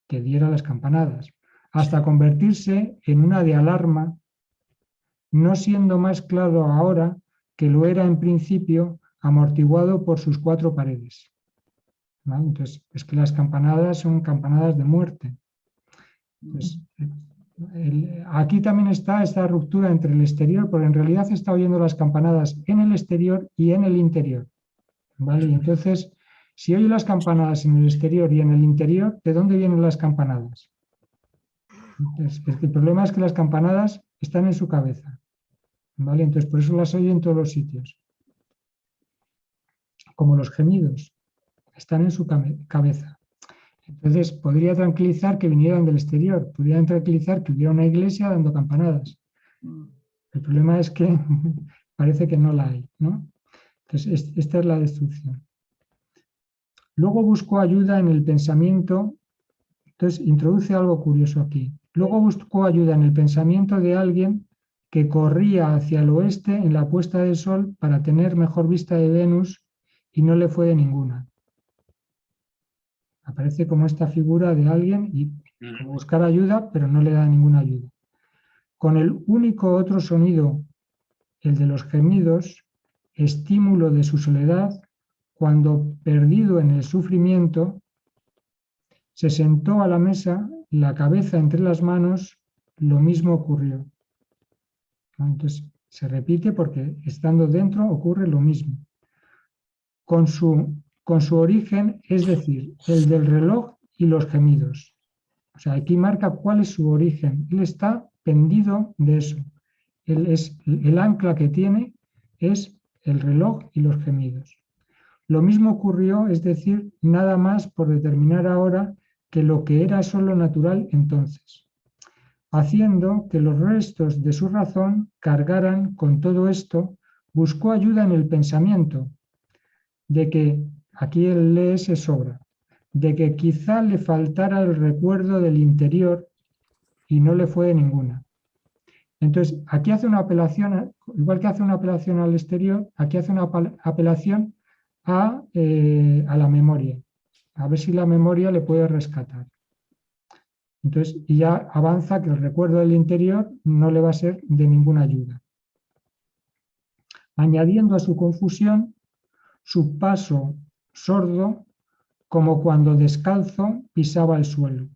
que diera las campanadas, hasta convertirse en una de alarma, no siendo más claro ahora que lo era en principio, amortiguado por sus 4 paredes. ¿Vale? Entonces, es que las campanadas son campanadas de muerte. Entonces, aquí también está esta ruptura entre el exterior, porque en realidad se está oyendo las campanadas en el exterior y en el interior. ¿Vale? Y entonces, si oye las campanadas en el exterior y en el interior, ¿de dónde vienen las campanadas? Entonces, el problema es que las campanadas están en su cabeza. ¿Vale? Entonces, por eso las oye en todos los sitios. Como los gemidos, están en su cabeza. Entonces, podría tranquilizar que vinieran del exterior, podría tranquilizar que hubiera una iglesia dando campanadas. El problema es que parece que no la hay, ¿no? Entonces, esta es la destrucción. Luego buscó ayuda en el pensamiento, entonces introduce algo curioso aquí. Luego buscó ayuda en el pensamiento de alguien que corría hacia el oeste en la puesta del sol para tener mejor vista de Venus y no le fue de ninguna. Aparece como esta figura de alguien y como buscar ayuda, pero no le da ninguna ayuda. Con el único otro sonido, el de los gemidos, estímulo de su soledad, cuando, perdido en el sufrimiento, se sentó a la mesa, la cabeza entre las manos, lo mismo ocurrió. Entonces, se repite porque estando dentro ocurre lo mismo. Con su origen, es decir, el del reloj y los gemidos. O sea, aquí marca cuál es su origen. Él está pendido de eso. El ancla que tiene es el reloj y los gemidos. Lo mismo ocurrió, es decir, nada más por determinar ahora que lo que era solo natural entonces, haciendo que los restos de su razón cargaran con todo esto, buscó ayuda en el pensamiento, de que, aquí el lee se sobra, de que quizá le faltara el recuerdo del interior y no le fue de ninguna. Entonces, aquí hace una apelación, igual que hace una apelación al exterior, aquí hace una apelación a la memoria, a ver si la memoria le puede rescatar. Entonces, y ya avanza que el recuerdo del interior no le va a ser de ninguna ayuda. Añadiendo a su confusión su paso sordo, como cuando descalzo pisaba el suelo.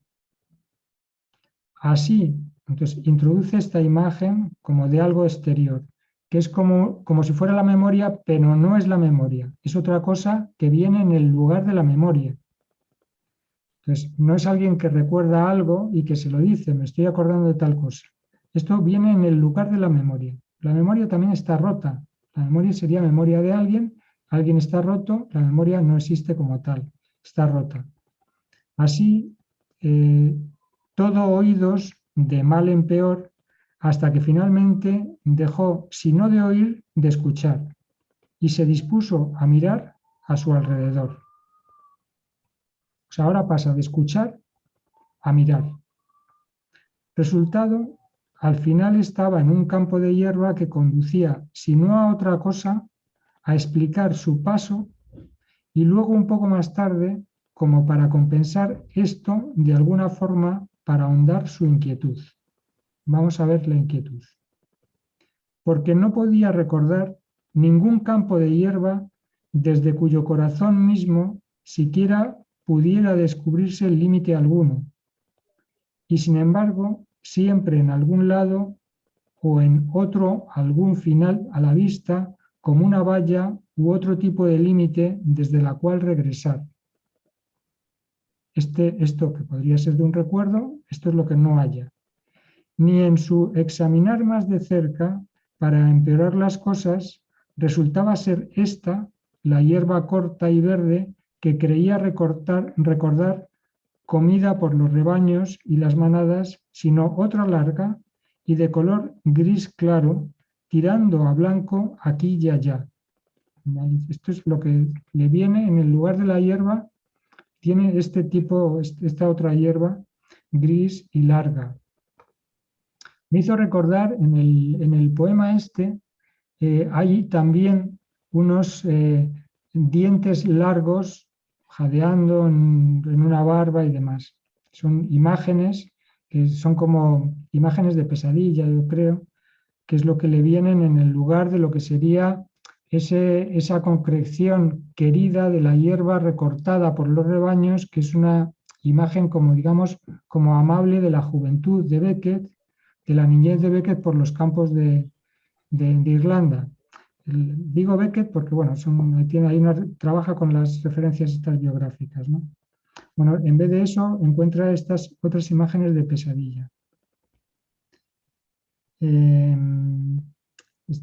Así, entonces, introduce esta imagen como de algo exterior, que es como si fuera la memoria, pero no es la memoria, es otra cosa que viene en el lugar de la memoria. Entonces, no es alguien que recuerda algo y que se lo dice, me estoy acordando de tal cosa. Esto viene en el lugar de la memoria. La memoria también está rota. La memoria sería memoria de alguien está roto, la memoria no existe como tal, está rota. Así, todo oídos de mal en peor, hasta que finalmente dejó, si no de oír, de escuchar, y se dispuso a mirar a su alrededor. O sea, ahora pasa de escuchar a mirar. Resultado, al final estaba en un campo de hierba que conducía, si no a otra cosa, a explicar su paso, y luego un poco más tarde, como para compensar esto de alguna forma, para ahondar su inquietud. Vamos a ver la inquietud. Porque no podía recordar ningún campo de hierba desde cuyo corazón mismo siquiera pudiera descubrirse el límite alguno. Y sin embargo, siempre en algún lado o en otro algún final a la vista, como una valla u otro tipo de límite desde la cual regresar. Esto que podría ser de un recuerdo, esto es lo que no haya. Ni en su examinar más de cerca, para empeorar las cosas, resultaba ser esta, la hierba corta y verde, que creía recordar comida por los rebaños y las manadas, sino otra larga y de color gris claro, tirando a blanco aquí y allá. Esto es lo que le viene en el lugar de la hierba, tiene este tipo, esta otra hierba gris y larga. Me hizo recordar en el poema este hay también unos dientes largos jadeando en una barba y demás. Son imágenes que son como imágenes de pesadilla, yo creo, que es lo que le vienen en el lugar de lo que sería esa concreción querida de la hierba recortada por los rebaños, que es una imagen como, digamos, como amable de la juventud de Beckett, de la niñez de Beckett por los campos de Irlanda. Digo Beckett porque, bueno, trabaja con las referencias estas biográficas, ¿no? Bueno, en vez de eso encuentra estas otras imágenes de pesadilla.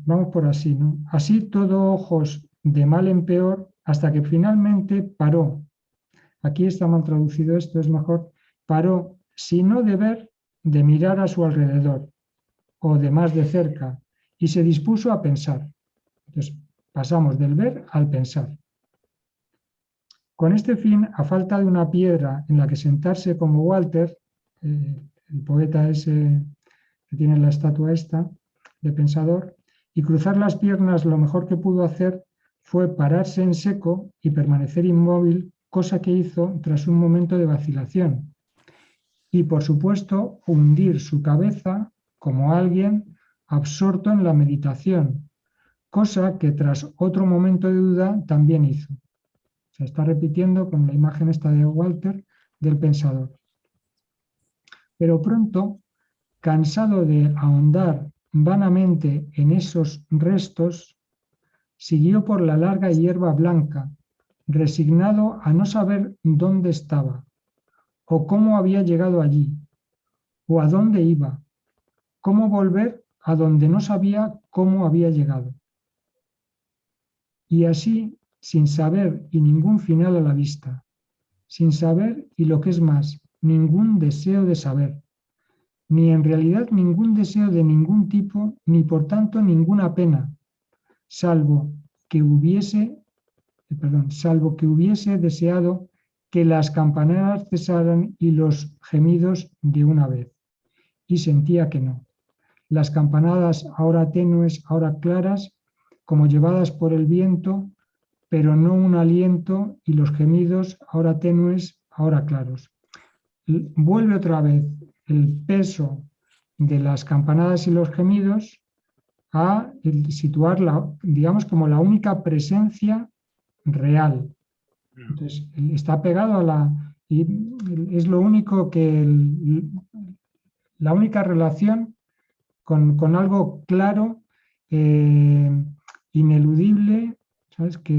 Vamos por así, ¿no? Así todo ojos de mal en peor hasta que finalmente paró. Aquí está mal traducido esto, es mejor. Paró, si no de ver, de mirar a su alrededor o de más de cerca y se dispuso a pensar. Entonces, pasamos del ver al pensar. Con este fin, a falta de una piedra en la que sentarse como Walter, el poeta ese que tiene la estatua esta de pensador, y cruzar las piernas, lo mejor que pudo hacer fue pararse en seco y permanecer inmóvil, cosa que hizo tras un momento de vacilación. Y, por supuesto, hundir su cabeza como alguien absorto en la meditación, cosa que tras otro momento de duda también hizo. Se está repitiendo con la imagen esta de Walter del pensador. Pero pronto, cansado de ahondar vanamente en esos restos, siguió por la larga hierba blanca, resignado a no saber dónde estaba, o cómo había llegado allí, o a dónde iba, cómo volver a donde no sabía cómo había llegado. Y así, sin saber y ningún final a la vista, sin saber y lo que es más, ningún deseo de saber, ni en realidad ningún deseo de ningún tipo, ni por tanto ninguna pena, salvo que hubiese deseado que las campanadas cesaran y los gemidos de una vez. Y sentía que no. Las campanadas ahora tenues, ahora claras, como llevadas por el viento, pero no un aliento, y los gemidos ahora tenues, ahora claros. Vuelve otra vez el peso de las campanadas y los gemidos a situarla, digamos, como la única presencia real. Entonces, está pegado a la... y es lo único que... la única relación con algo claro, ineludible, ¿sabes? Que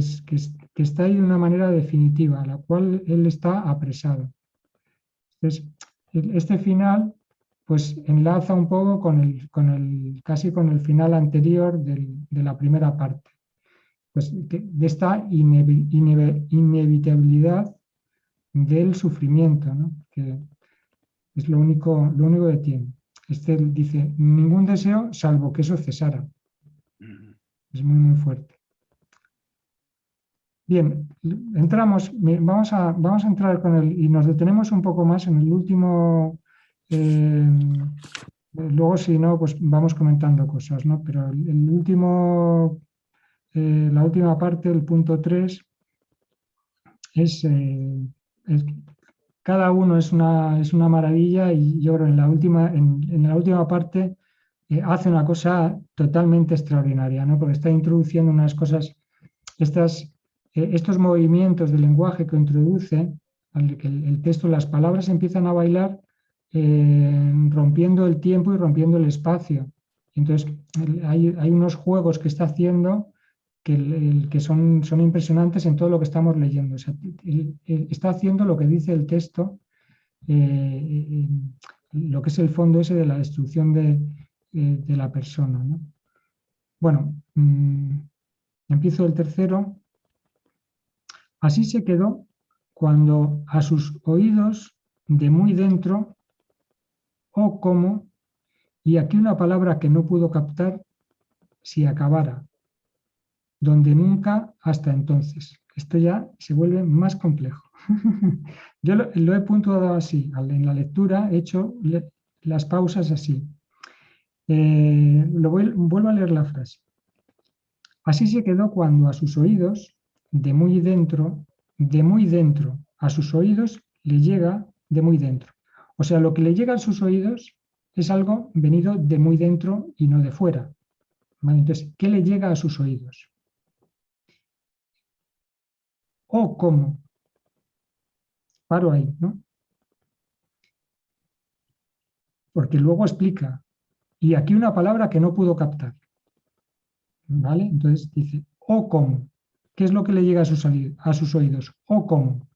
está ahí de una manera definitiva, a la cual él está apresado. Entonces, este final pues enlaza un poco casi con el final anterior de la primera parte, pues de esta inevitabilidad del sufrimiento, ¿no? Que es lo único que tiene. Este dice, ningún deseo salvo que eso cesara. Es muy, muy fuerte. Bien, entramos, vamos a entrar y nos detenemos un poco más en el último, luego si no, pues vamos comentando cosas, ¿no? Pero el último, la última parte, el punto 3, cada uno es una maravilla, y yo creo en la última parte hace una cosa totalmente extraordinaria, ¿no? Porque está introduciendo unas cosas, estos movimientos del lenguaje que introduce, que el texto, las palabras empiezan a bailar rompiendo el tiempo y rompiendo el espacio. Entonces hay unos juegos que está haciendo que son impresionantes en todo lo que estamos leyendo. O sea, está haciendo lo que dice el texto, lo que es el fondo ese de la destrucción de la persona, ¿no? Bueno, empiezo el tercero. Así se quedó cuando a sus oídos de muy dentro, o como, y aquí una palabra que no pudo captar, si acabara, donde nunca hasta entonces. Esto ya se vuelve más complejo. Yo lo he puntuado así, en la lectura he hecho las pausas así. Vuelvo a leer la frase. Así se quedó cuando a sus oídos, de muy dentro, a sus oídos le llega de muy dentro. O sea, lo que le llega a sus oídos es algo venido de muy dentro y no de fuera. ¿Vale? Entonces, ¿qué le llega a sus oídos? ¿O cómo? Paro ahí, ¿no? Porque luego explica. Y aquí una palabra que no pudo captar. ¿Vale? Entonces dice, ¿o cómo? ¿Qué es lo que le llega a sus oídos? ¿O cómo?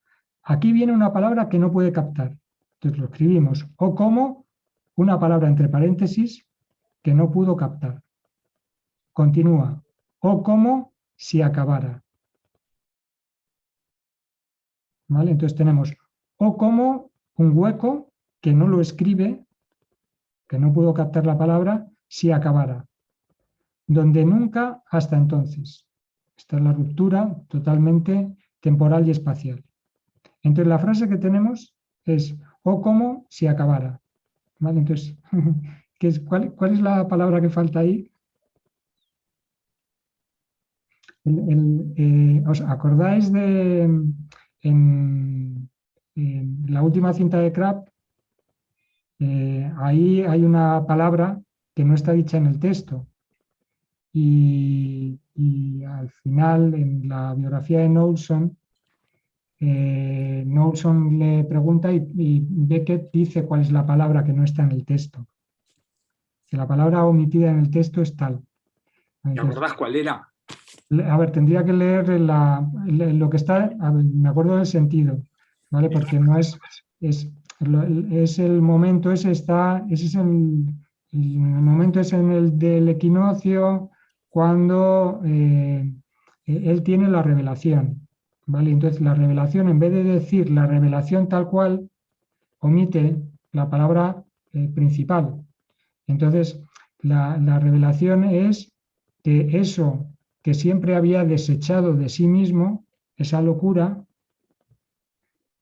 Aquí viene una palabra que no puede captar. Entonces lo escribimos. ¿O cómo? Una palabra entre paréntesis que no pudo captar. Continúa. ¿O cómo si acabara? ¿Vale? Entonces tenemos o como un hueco que no lo escribe, que no pudo captar la palabra, si acabara. Donde nunca hasta entonces. Esta es la ruptura totalmente temporal y espacial. Entonces la frase que tenemos es o como si acabara. ¿Vale? Entonces, ¿cuál es la palabra que falta ahí? ¿Os acordáis de en la última cinta de Crab? Ahí hay una palabra que no está dicha en el texto. Y al final, en la biografía de Knowlson, Knowlson le pregunta y Beckett dice cuál es la palabra que no está en el texto. Que la palabra omitida en el texto es tal. ¿Te Entonces, acordás cuál era? a ver, tendría que leer lo que está, a ver, me acuerdo del sentido, ¿vale? Porque no es el momento ese ese es el momento ese en el del equinoccio cuando él tiene la revelación, ¿vale? Entonces la revelación, en vez de decir la revelación tal cual, omite la palabra principal. Entonces, la revelación es que eso que siempre había desechado de sí mismo, esa locura,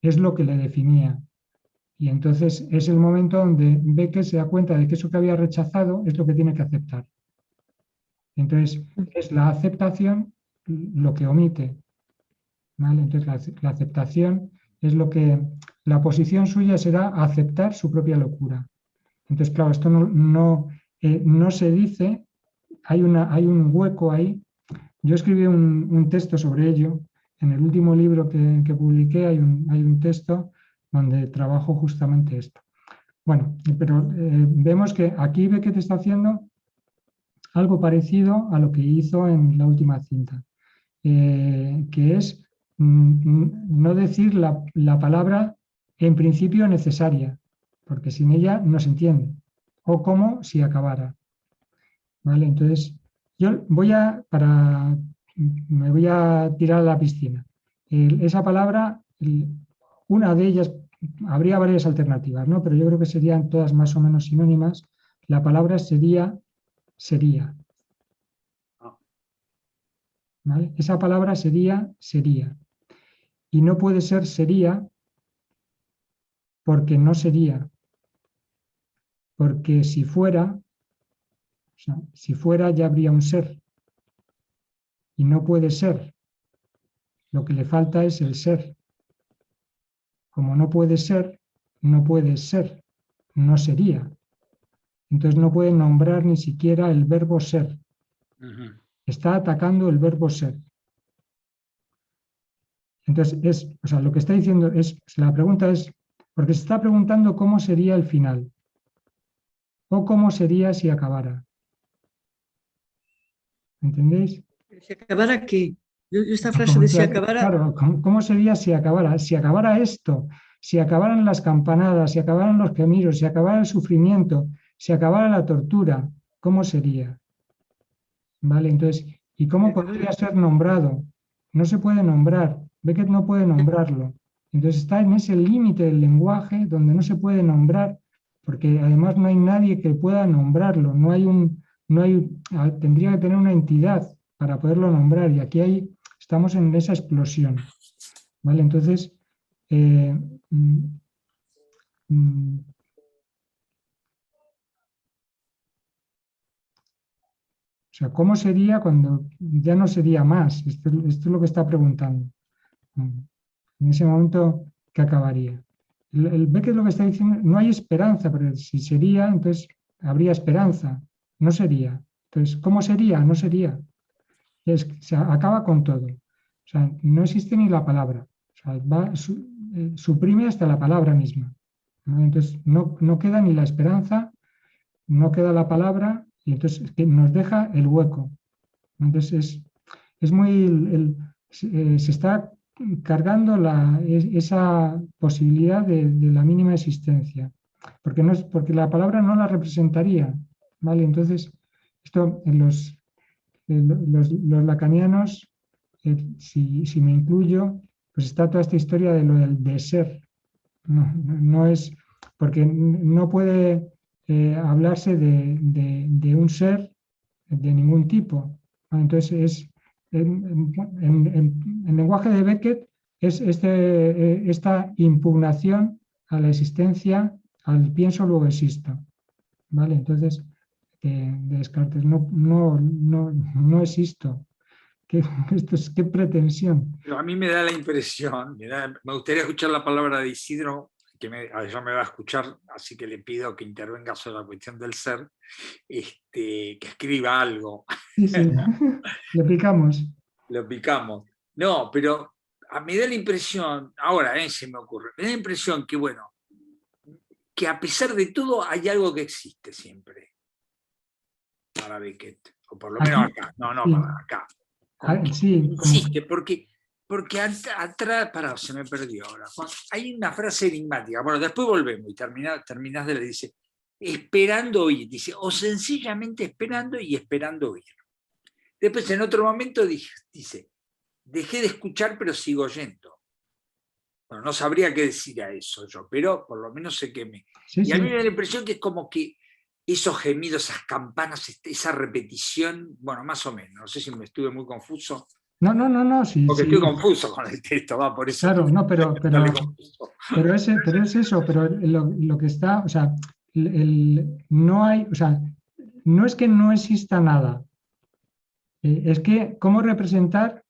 es lo que le definía. Y entonces es el momento donde Beckett se da cuenta de que eso que había rechazado es lo que tiene que aceptar. Entonces, es la aceptación lo que omite. ¿Vale? Entonces, la aceptación es lo que... La posición suya será aceptar su propia locura. Entonces, claro, esto no se dice, hay un hueco ahí. Yo escribí un texto sobre ello. En el último libro que publiqué hay un texto donde trabajo justamente esto. Bueno, pero vemos que aquí Beckett está haciendo algo parecido a lo que hizo en la última cinta, que es no decir la palabra en principio necesaria, porque sin ella no se entiende, o como si acabara. ¿Vale? Entonces, yo me voy a tirar a la piscina. Esa palabra, una de ellas, habría varias alternativas, ¿no? Pero yo creo que serían todas más o menos sinónimas. La palabra sería. ¿Vale? Esa palabra sería. Y no puede ser sería porque no sería. Porque si fuera, o sea, si fuera ya habría un ser. Y no puede ser. Lo que le falta es el ser. Como no puede ser, no sería. Entonces no puede nombrar ni siquiera el verbo ser. Está atacando el verbo ser. Entonces, lo que está diciendo la pregunta es, porque se está preguntando cómo sería el final, o cómo sería si acabara. ¿Entendéis? Si acabara, ¿qué? Yo esta frase de si acabara... Claro, ¿cómo sería si acabara? Si acabara esto, si acabaran las campanadas, si acabaran los gemidos, si acabara el sufrimiento, si acabara la tortura, ¿cómo sería? ¿Vale? Entonces, ¿y cómo podría ser nombrado? No se puede nombrar. Beckett no puede nombrarlo. Entonces está en ese límite del lenguaje donde no se puede nombrar, porque además no hay nadie que pueda nombrarlo. Tendría que tener una entidad para poderlo nombrar. Y aquí estamos en esa explosión. ¿Vale? Entonces, sea, ¿cómo sería cuando ya no sería más? Esto es lo que está preguntando. En ese momento, ¿qué acabaría? El Beckett lo que está diciendo, no hay esperanza, pero si sería, entonces habría esperanza. No sería. Entonces, ¿cómo sería? No sería. Se acaba con todo. O sea, no existe ni la palabra. O sea, suprime hasta la palabra misma, ¿no? Entonces, no queda ni la esperanza, no queda la palabra, y entonces que nos deja el hueco. Entonces, es muy... se está cargando esa posibilidad de la mínima existencia, porque, porque la palabra no la representaría, ¿vale? Entonces, esto en los lacanianos, si me incluyo, pues está toda esta historia de lo del de ser. No es, porque no puede hablarse de un ser de ningún tipo. Entonces, en lenguaje de Beckett es esta impugnación a la existencia, al pienso luego existo. ¿Vale? Entonces, de Descartes, no existo. ¿Qué pretensión? Pero a mí me da la impresión, me gustaría escuchar la palabra de Isidro, que ya me va a escuchar, así que le pido que intervenga sobre la cuestión del ser, que escriba algo. Sí, le picamos. Lo picamos. No, pero me da la impresión, ahora se me ocurre, me da la impresión que, bueno, que a pesar de todo hay algo que existe siempre para Beckett, o por lo menos acá, no, sí. para acá. Sí, insiste, porque atrás, se me perdió ahora. Hay una frase enigmática. Bueno, después volvemos y terminás de le dice, esperando oír, dice, o sencillamente esperando y esperando oír. Después en otro momento dice, dejé de escuchar pero sigo oyendo. Bueno, no sabría qué decir a eso yo, pero por lo menos sé que me... Sí, y a mí me da la impresión que es como que esos gemidos, esas campanas, esa repetición, bueno, más o menos, no sé si me estuve muy confuso. No, sí. Porque sí. estoy confuso con el texto, por eso. Claro, no, pero es eso, pero lo que está, o sea, no hay, o sea, no es que no exista nada, es que cómo representar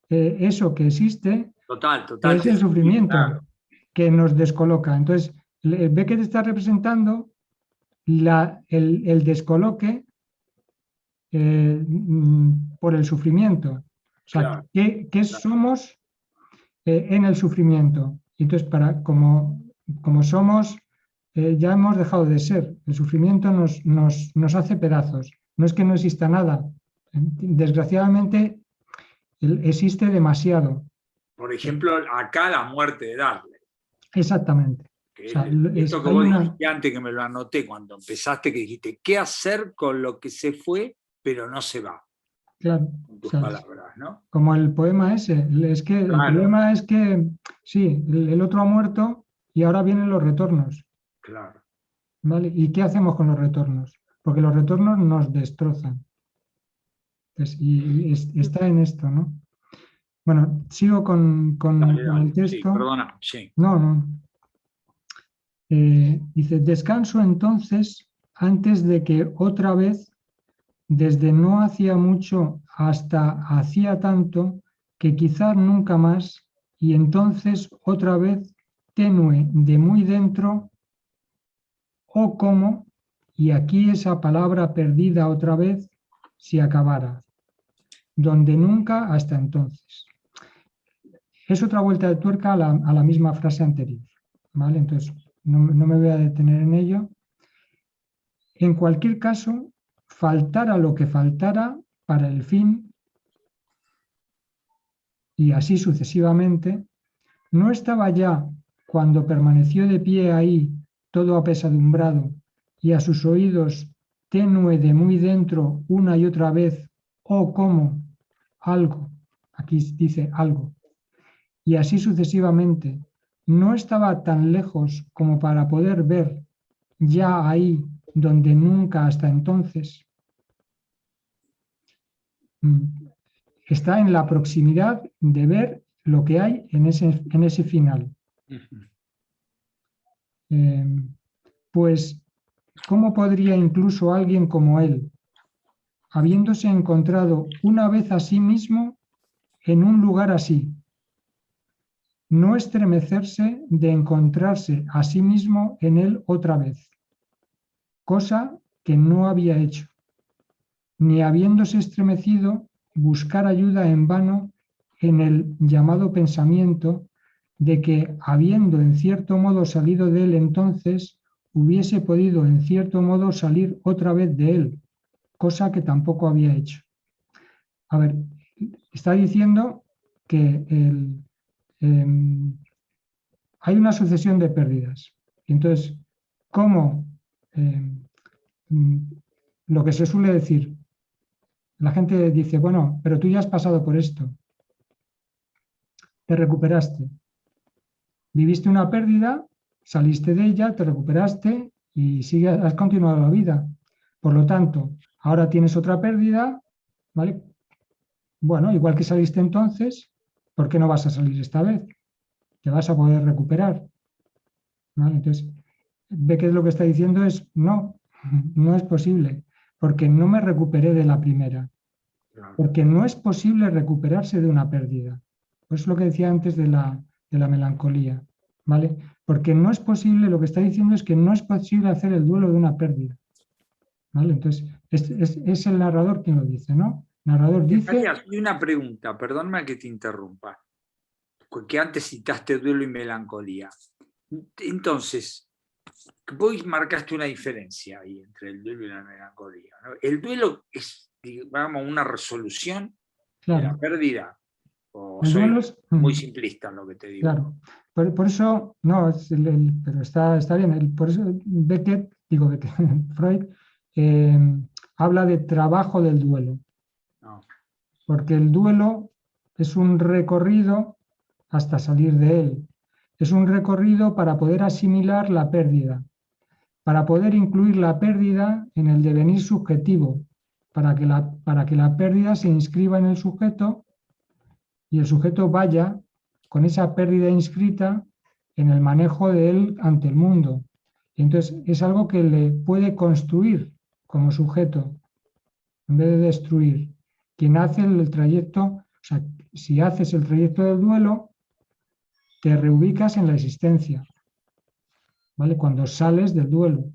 eso que existe, Total. que es el sufrimiento, claro. que nos descoloca. Entonces, Beckett está representando el descoloque por el sufrimiento. O sea, Claro, ¿qué somos en el sufrimiento? Entonces, como somos, ya hemos dejado de ser. El sufrimiento nos hace pedazos. No es que no exista nada. Desgraciadamente, existe demasiado. Por ejemplo, acá la muerte de Darle. Exactamente. Que O sea, esto que vos dijiste antes, que me lo anoté cuando empezaste, que dijiste, ¿qué hacer con lo que se fue, pero no se va? Claro. Con tus palabras, ¿no? Como el poema ese. Es que el problema es que, sí, el otro ha muerto y ahora vienen los retornos. Claro. ¿Vale? ¿Y qué hacemos con los retornos? Porque los retornos nos destrozan. Entonces, y está en esto, ¿no? Bueno, sigo con el texto. Sí, perdona, sí. No. Dice, descanso entonces antes de que otra vez, desde no hacía mucho hasta hacía tanto, que quizás nunca más, y entonces otra vez tenue de muy dentro, o como, y aquí esa palabra perdida otra vez, si acabara, donde nunca hasta entonces. Es otra vuelta de tuerca a la misma frase anterior, ¿vale? Entonces, no me voy a detener en ello. En cualquier caso, faltara lo que faltara para el fin, y así sucesivamente, no estaba ya, cuando permaneció de pie ahí, todo apesadumbrado, y a sus oídos tenue de muy dentro una y otra vez, o como algo, aquí dice algo, y así sucesivamente, no estaba tan lejos como para poder ver ya ahí donde nunca hasta entonces. Está en la proximidad de ver lo que hay en ese final. Pues, ¿cómo podría incluso alguien como él, habiéndose encontrado una vez a sí mismo en un lugar así. No estremecerse de encontrarse a sí mismo en él otra vez, cosa que no había hecho, ni habiéndose estremecido buscar ayuda en vano en el llamado pensamiento de que, habiendo en cierto modo salido de él entonces, hubiese podido en cierto modo salir otra vez de él, cosa que tampoco había hecho. A ver, está diciendo que hay una sucesión de pérdidas. Y entonces, ¿cómo? Lo que se suele decir, la gente dice, bueno, pero tú ya has pasado por esto, te recuperaste, viviste una pérdida, saliste de ella, te recuperaste y has continuado la vida. Por lo tanto, ahora tienes otra pérdida, ¿vale? Bueno, igual que saliste entonces, ¿por qué no vas a salir esta vez? Te vas a poder recuperar, ¿vale? Entonces, ve que lo que está diciendo es, no es posible, porque no me recuperé de la primera, porque no es posible recuperarse de una pérdida. Pues es lo que decía antes de la melancolía, ¿vale? Porque no es posible, lo que está diciendo es que no es posible hacer el duelo de una pérdida, ¿vale? Entonces, es el narrador quien lo dice, ¿no? El narrador dice... Matías, y una pregunta, perdóname que te interrumpa, porque antes citaste duelo y melancolía. Entonces, vos marcaste una diferencia ahí entre el duelo y la melancolía, ¿no? El duelo es, digamos, una resolución de la pérdida, o el soy duelo es, muy simplista en lo que te digo. Claro, por eso, no, pero está bien, por eso Beckett, Freud, habla de trabajo del duelo, No. porque el duelo es un recorrido hasta salir de él, es un recorrido para poder asimilar la pérdida, para poder incluir la pérdida en el devenir subjetivo, para que la pérdida se inscriba en el sujeto y el sujeto vaya con esa pérdida inscrita en el manejo de él ante el mundo. Y entonces es algo que le puede construir como sujeto en vez de destruir. Quien hace el trayecto, o sea, si haces el trayecto del duelo, te reubicas en la existencia, ¿vale? Cuando sales del duelo,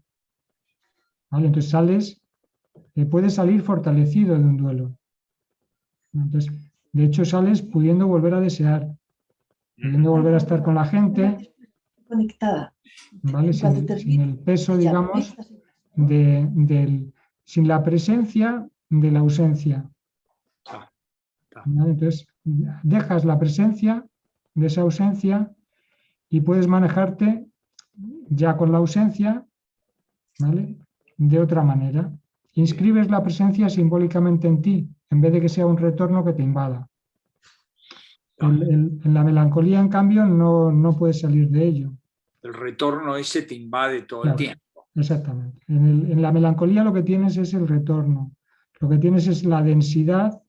¿vale? Entonces puedes salir fortalecido de un duelo. Entonces, de hecho, sales pudiendo volver a desear, pudiendo volver a estar con la gente, conectada, ¿vale? Sin el peso, digamos, sin la presencia de la ausencia. ¿Vale? Entonces, dejas la presencia de esa ausencia y puedes manejarte ya con la ausencia, ¿vale? De otra manera. Inscribes la presencia simbólicamente en ti, en vez de que sea un retorno que te invada. En la melancolía, en cambio, no puedes salir de ello. El retorno ese te invade todo el tiempo. Exactamente. En la melancolía lo que tienes es el retorno. Lo que tienes es la densidad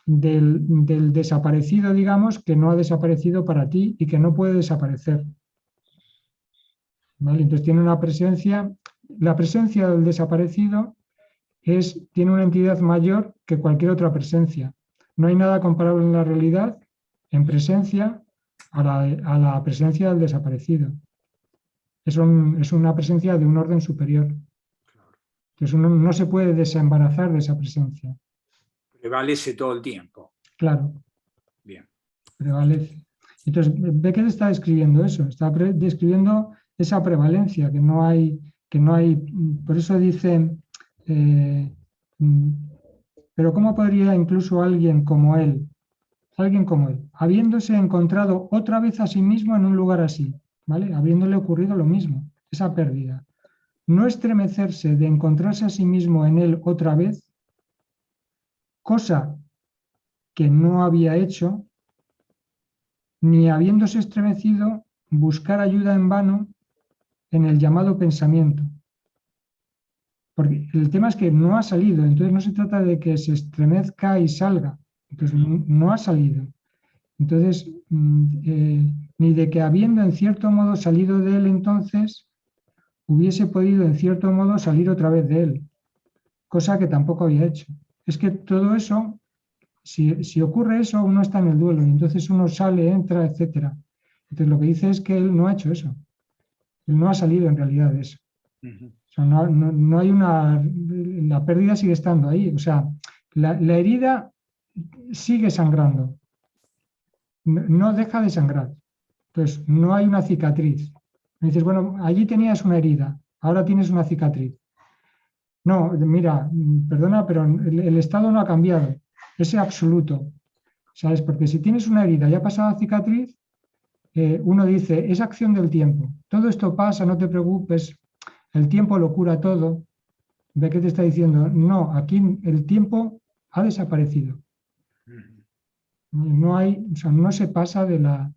del desaparecido, digamos, que no ha desaparecido para ti y que no puede desaparecer. ¿Vale? Entonces tiene una presencia, la presencia del desaparecido tiene una entidad mayor que cualquier otra presencia. No hay nada comparable en la realidad, en presencia, a la presencia del desaparecido. Es una presencia de un orden superior. Entonces uno no se puede desembarazar de esa presencia. Prevalece todo el tiempo. Claro. Bien. Prevalece. Entonces, Beckett está describiendo eso, está describiendo esa prevalencia, que no hay, por eso dice, pero ¿cómo podría incluso alguien como él, habiéndose encontrado otra vez a sí mismo en un lugar así, ¿vale? Habiéndole ocurrido lo mismo, esa pérdida, no estremecerse de encontrarse a sí mismo en él otra vez, cosa que no había hecho, ni habiéndose estremecido buscar ayuda en vano en el llamado pensamiento. Porque el tema es que no ha salido, entonces no se trata de que se estremezca y salga, entonces no ha salido. Entonces, ni de que habiendo en cierto modo salido de él entonces, hubiese podido en cierto modo salir otra vez de él. cosa que tampoco había hecho. Es que todo eso, si ocurre eso, uno está en el duelo y entonces uno sale, entra, etc. Entonces lo que dice es que él no ha hecho eso. Él no ha salido en realidad de eso. O sea, no hay una... La pérdida sigue estando ahí. O sea, la herida sigue sangrando. No deja de sangrar. Entonces, no hay una cicatriz. Me dices, bueno, allí tenías una herida, ahora tienes una cicatriz. No, mira, perdona, pero el estado no ha cambiado. Es absoluto. ¿Sabes? Porque si tienes una herida y ha pasado a cicatriz, uno dice, es acción del tiempo. Todo esto pasa, no te preocupes. El tiempo lo cura todo. ¿Ve qué te está diciendo? No, aquí el tiempo ha desaparecido. No hay, o sea, no se pasa de la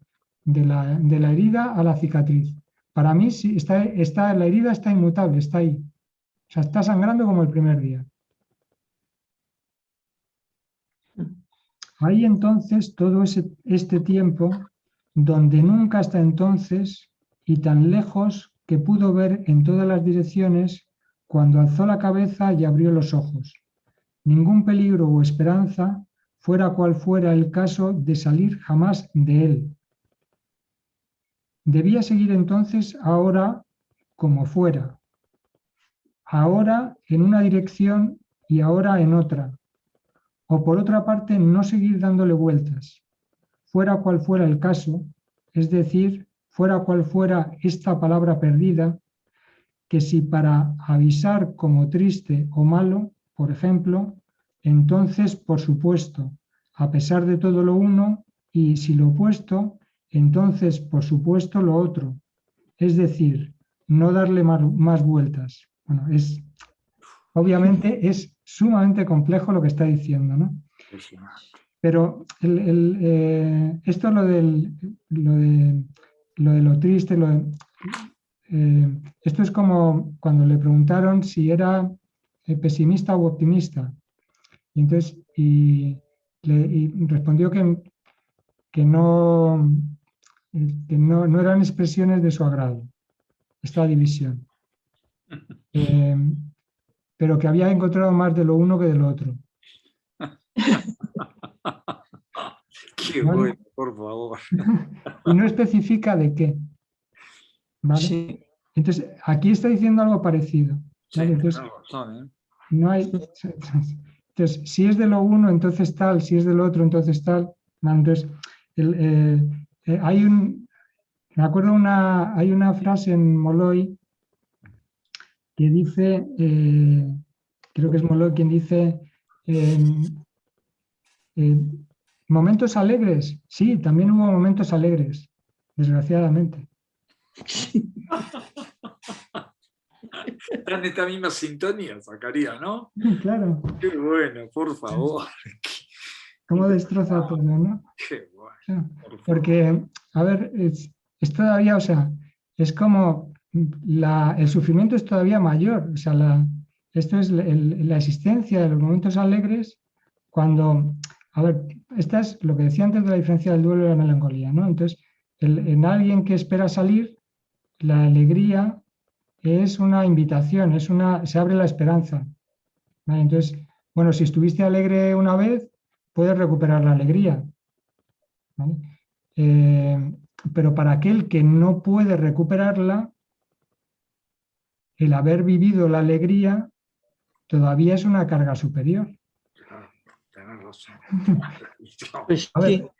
herida a la cicatriz. Para mí sí, la herida está inmutable, está ahí. O sea, está sangrando como el primer día. Hay entonces todo este tiempo donde nunca hasta entonces y tan lejos que pudo ver en todas las direcciones cuando alzó la cabeza y abrió los ojos. Ningún peligro o esperanza, fuera cual fuera el caso, de salir jamás de él. Debía seguir entonces ahora como fuera, ahora en una dirección y ahora en otra, o por otra parte no seguir dándole vueltas, fuera cual fuera el caso, es decir, fuera cual fuera esta palabra perdida, que si para avisar como triste o malo, por ejemplo, entonces, por supuesto, a pesar de todo lo uno, y si lo opuesto, entonces, por supuesto, lo otro. Es decir, no darle más vueltas. Bueno, obviamente es sumamente complejo lo que está diciendo, ¿no? Pero esto lo de lo triste, esto es como cuando le preguntaron si era pesimista o optimista. Y entonces y respondió que no eran expresiones de su agrado, esta división. Pero que había encontrado más de lo uno que de lo otro. Qué ¿Vale? bueno, por favor. Y no especifica de qué. ¿Vale? Sí. Entonces, aquí está diciendo algo parecido. ¿Vale? Sí, Entonces, tenés razón, no hay. Entonces, si es de lo uno, entonces tal, si es de lo otro, entonces tal. ¿Vale? Entonces, me acuerdo hay una frase en Molloy que dice, creo que es Molloy quien dice, momentos alegres. Sí, también hubo momentos alegres, desgraciadamente. Está en esta misma sintonía, Zacarías, ¿no? Claro. Qué bueno, por favor. Cómo destroza todo, ¿no? Qué bueno. O sea, porque, a ver, es todavía, o sea, es como el sufrimiento es todavía mayor. O sea, esto es la existencia de los momentos alegres cuando, a ver, esta es lo que decía antes de la diferencia del duelo y la melancolía, ¿no? Entonces, en alguien que espera salir, la alegría es una invitación, se abre la esperanza. ¿Vale? Entonces, bueno, si estuviste alegre una vez, puedes recuperar la alegría. ¿Vale? Pero para aquel que no puede recuperarla, el haber vivido la alegría todavía es una carga superior. Claro, tenés razón. Pues A ver,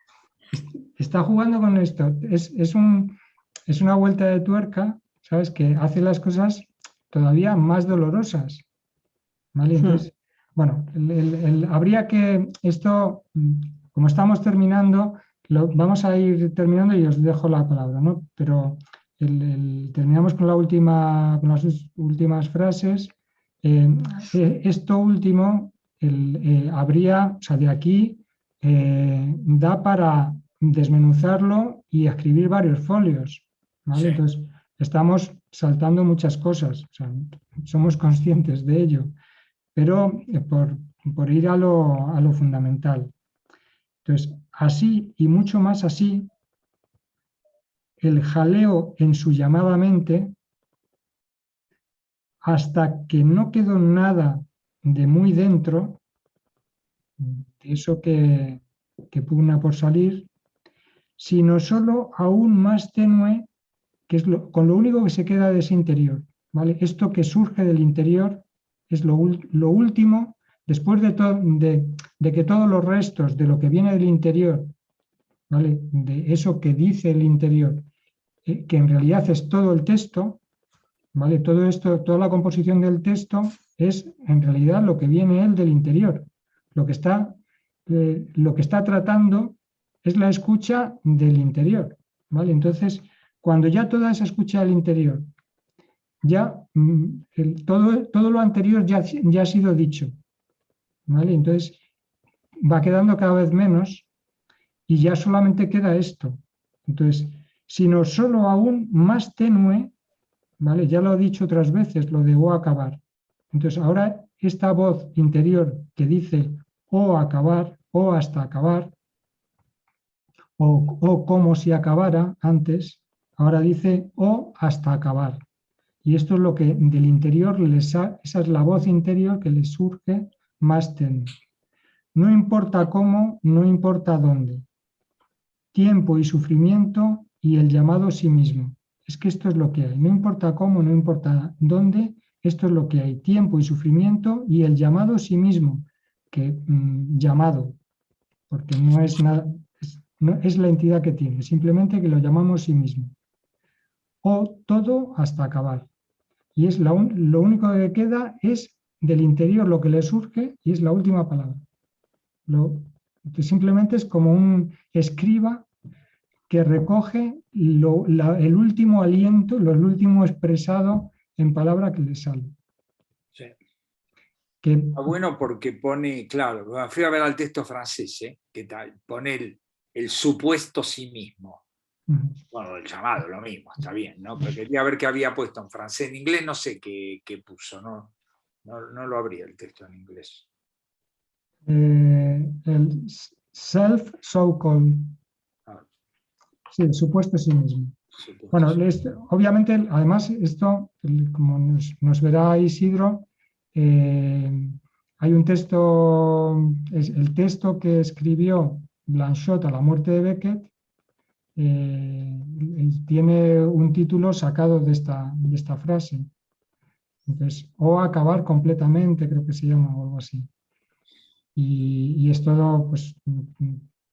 está jugando con esto. Es una vuelta de tuerca, ¿sabes? Que hace las cosas todavía más dolorosas. ¿Vale? Entonces, bueno, habría que esto, como estamos terminando, vamos a ir terminando y os dejo la palabra, ¿no? Pero terminamos con las últimas frases. Esto último habría, o sea, de aquí da para desmenuzarlo y escribir varios folios, ¿vale? Sí. Entonces, estamos saltando muchas cosas, o sea, somos conscientes de ello, pero por ir a lo fundamental. Entonces, así y mucho más así, el jaleo en su llamada mente, hasta que no quedó nada de muy dentro, de eso que pugna por salir, sino solo aún más tenue, que es con lo único que se queda de ese interior, ¿vale? Esto que surge del interior es lo último, después de que todos los restos de lo que viene del interior, ¿vale? De eso que dice el interior, que en realidad es todo el texto, ¿vale? Todo esto, toda la composición del texto es en realidad lo que viene él del interior. Lo que está tratando es la escucha del interior, ¿vale? Entonces, cuando ya toda esa escucha del interior, ya todo lo anterior ya ha sido dicho, ¿vale? Entonces, va quedando cada vez menos y ya solamente queda esto. Entonces, sino solo aún más tenue, ¿vale? Ya lo he dicho otras veces, lo de o acabar. Entonces, ahora esta voz interior que dice o acabar, o hasta acabar, o como si acabara antes, ahora dice o hasta acabar. Y esto es lo que del interior, esa es la voz interior que les surge más tenue. No importa cómo, no importa dónde. Tiempo y sufrimiento y el llamado sí mismo. Es que esto es lo que hay. No importa cómo, no importa dónde, esto es lo que hay. Tiempo y sufrimiento y el llamado sí mismo. Que llamado, porque no es nada, no es la entidad que tiene, simplemente que lo llamamos sí mismo. O todo hasta acabar. Y es lo único que queda es del interior lo que le surge y es la última palabra. Simplemente es como un escriba que recoge el último aliento, el último expresado en palabra que le sale. Sí. Que, bueno, porque pone, claro, fui a ver al texto francés, ¿qué tal? Pone el supuesto sí mismo. Bueno, el llamado, lo mismo, está bien, ¿no? Pero quería ver qué había puesto en francés. En inglés no sé qué puso, ¿no? No lo abrí el texto en inglés. el self so called. Sí, el supuesto sí mismo. Bueno, obviamente, además, esto, como nos verá Isidro, hay un texto, es el texto que escribió Blanchot a la muerte de Beckett, tiene un título sacado de esta frase. Entonces, o acabar completamente, creo que se llama, o algo así. Y es todo, pues,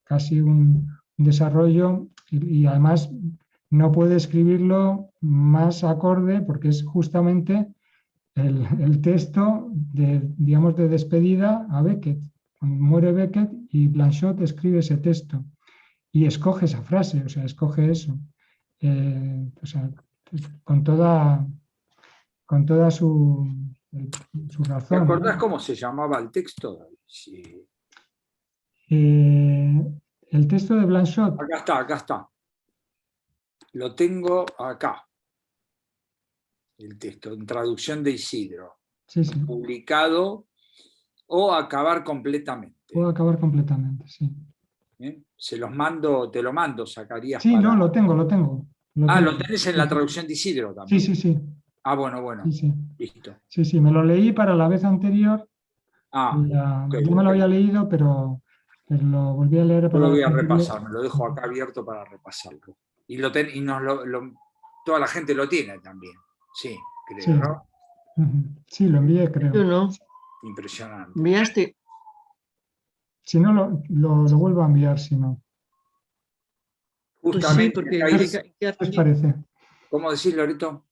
casi un desarrollo, y además no puede escribirlo más acorde porque es justamente el texto digamos, de despedida a Beckett. Cuando muere Beckett y Blanchot escribe ese texto y escoge esa frase, o sea, escoge eso. O sea, con toda su razón. ¿Te acordás cómo se llamaba el texto? Sí. El texto de Blanchot. Acá está. Lo tengo acá. El texto, en traducción de Isidro. Sí. Publicado o acabar completamente. O acabar completamente, sí. Se los mando, te lo mando, Zacarías. Sí, no, lo tengo. Lo tenés en la traducción de Isidro también. Sí. Ah, bueno. Sí. Listo. Sí, me lo leí para la vez anterior. Okay, yo me lo había leído, pero lo volví a leer. Yo lo voy a repasar, me lo dejo acá abierto para repasarlo. Y toda la gente lo tiene también. Sí, creo, sí. ¿no? Sí, lo envié, creo. Yo no. Impresionante. ¿Enviaste? Si no, lo vuelvo a enviar, si no. Justamente, pues sí, porque ¿qué os parece? ¿Cómo decís, Loreto?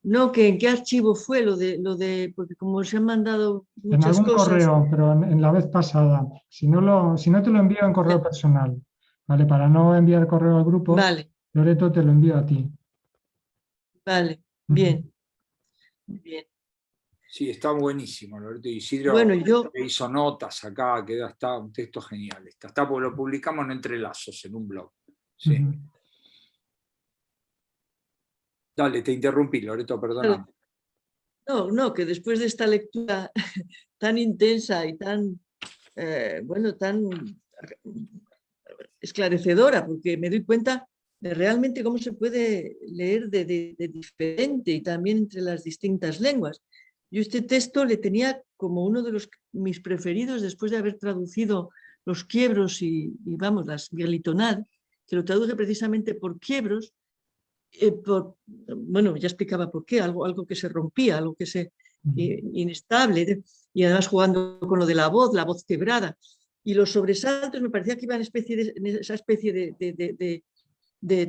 No, que en qué archivo fue lo de porque como se han mandado muchas en algún cosas. Correo, pero en la vez pasada. Si no te lo envío en correo personal, ¿vale? Para no enviar correo al grupo, Vale. Loreto, te lo envío a ti. Vale, bien. Sí, está buenísimo, Loreto. Isidro Bueno, yo hizo notas acá, está un texto genial. Está porque lo publicamos en Entrelazos, en un blog. Sí. Dale, te interrumpí, Loreto, perdona. No, que después de esta lectura tan intensa y tan esclarecedora, porque me doy cuenta de realmente cómo se puede leer de diferente y también entre las distintas lenguas. yo este texto le tenía como uno de mis preferidos después de haber traducido los quiebros y vamos, las Miguelitonal, que lo traduje precisamente por quiebros, bueno, ya explicaba por qué, algo que se rompía, algo que se inestable, y además jugando con lo de la voz quebrada. Y los sobresaltos me parecía que iban en esa especie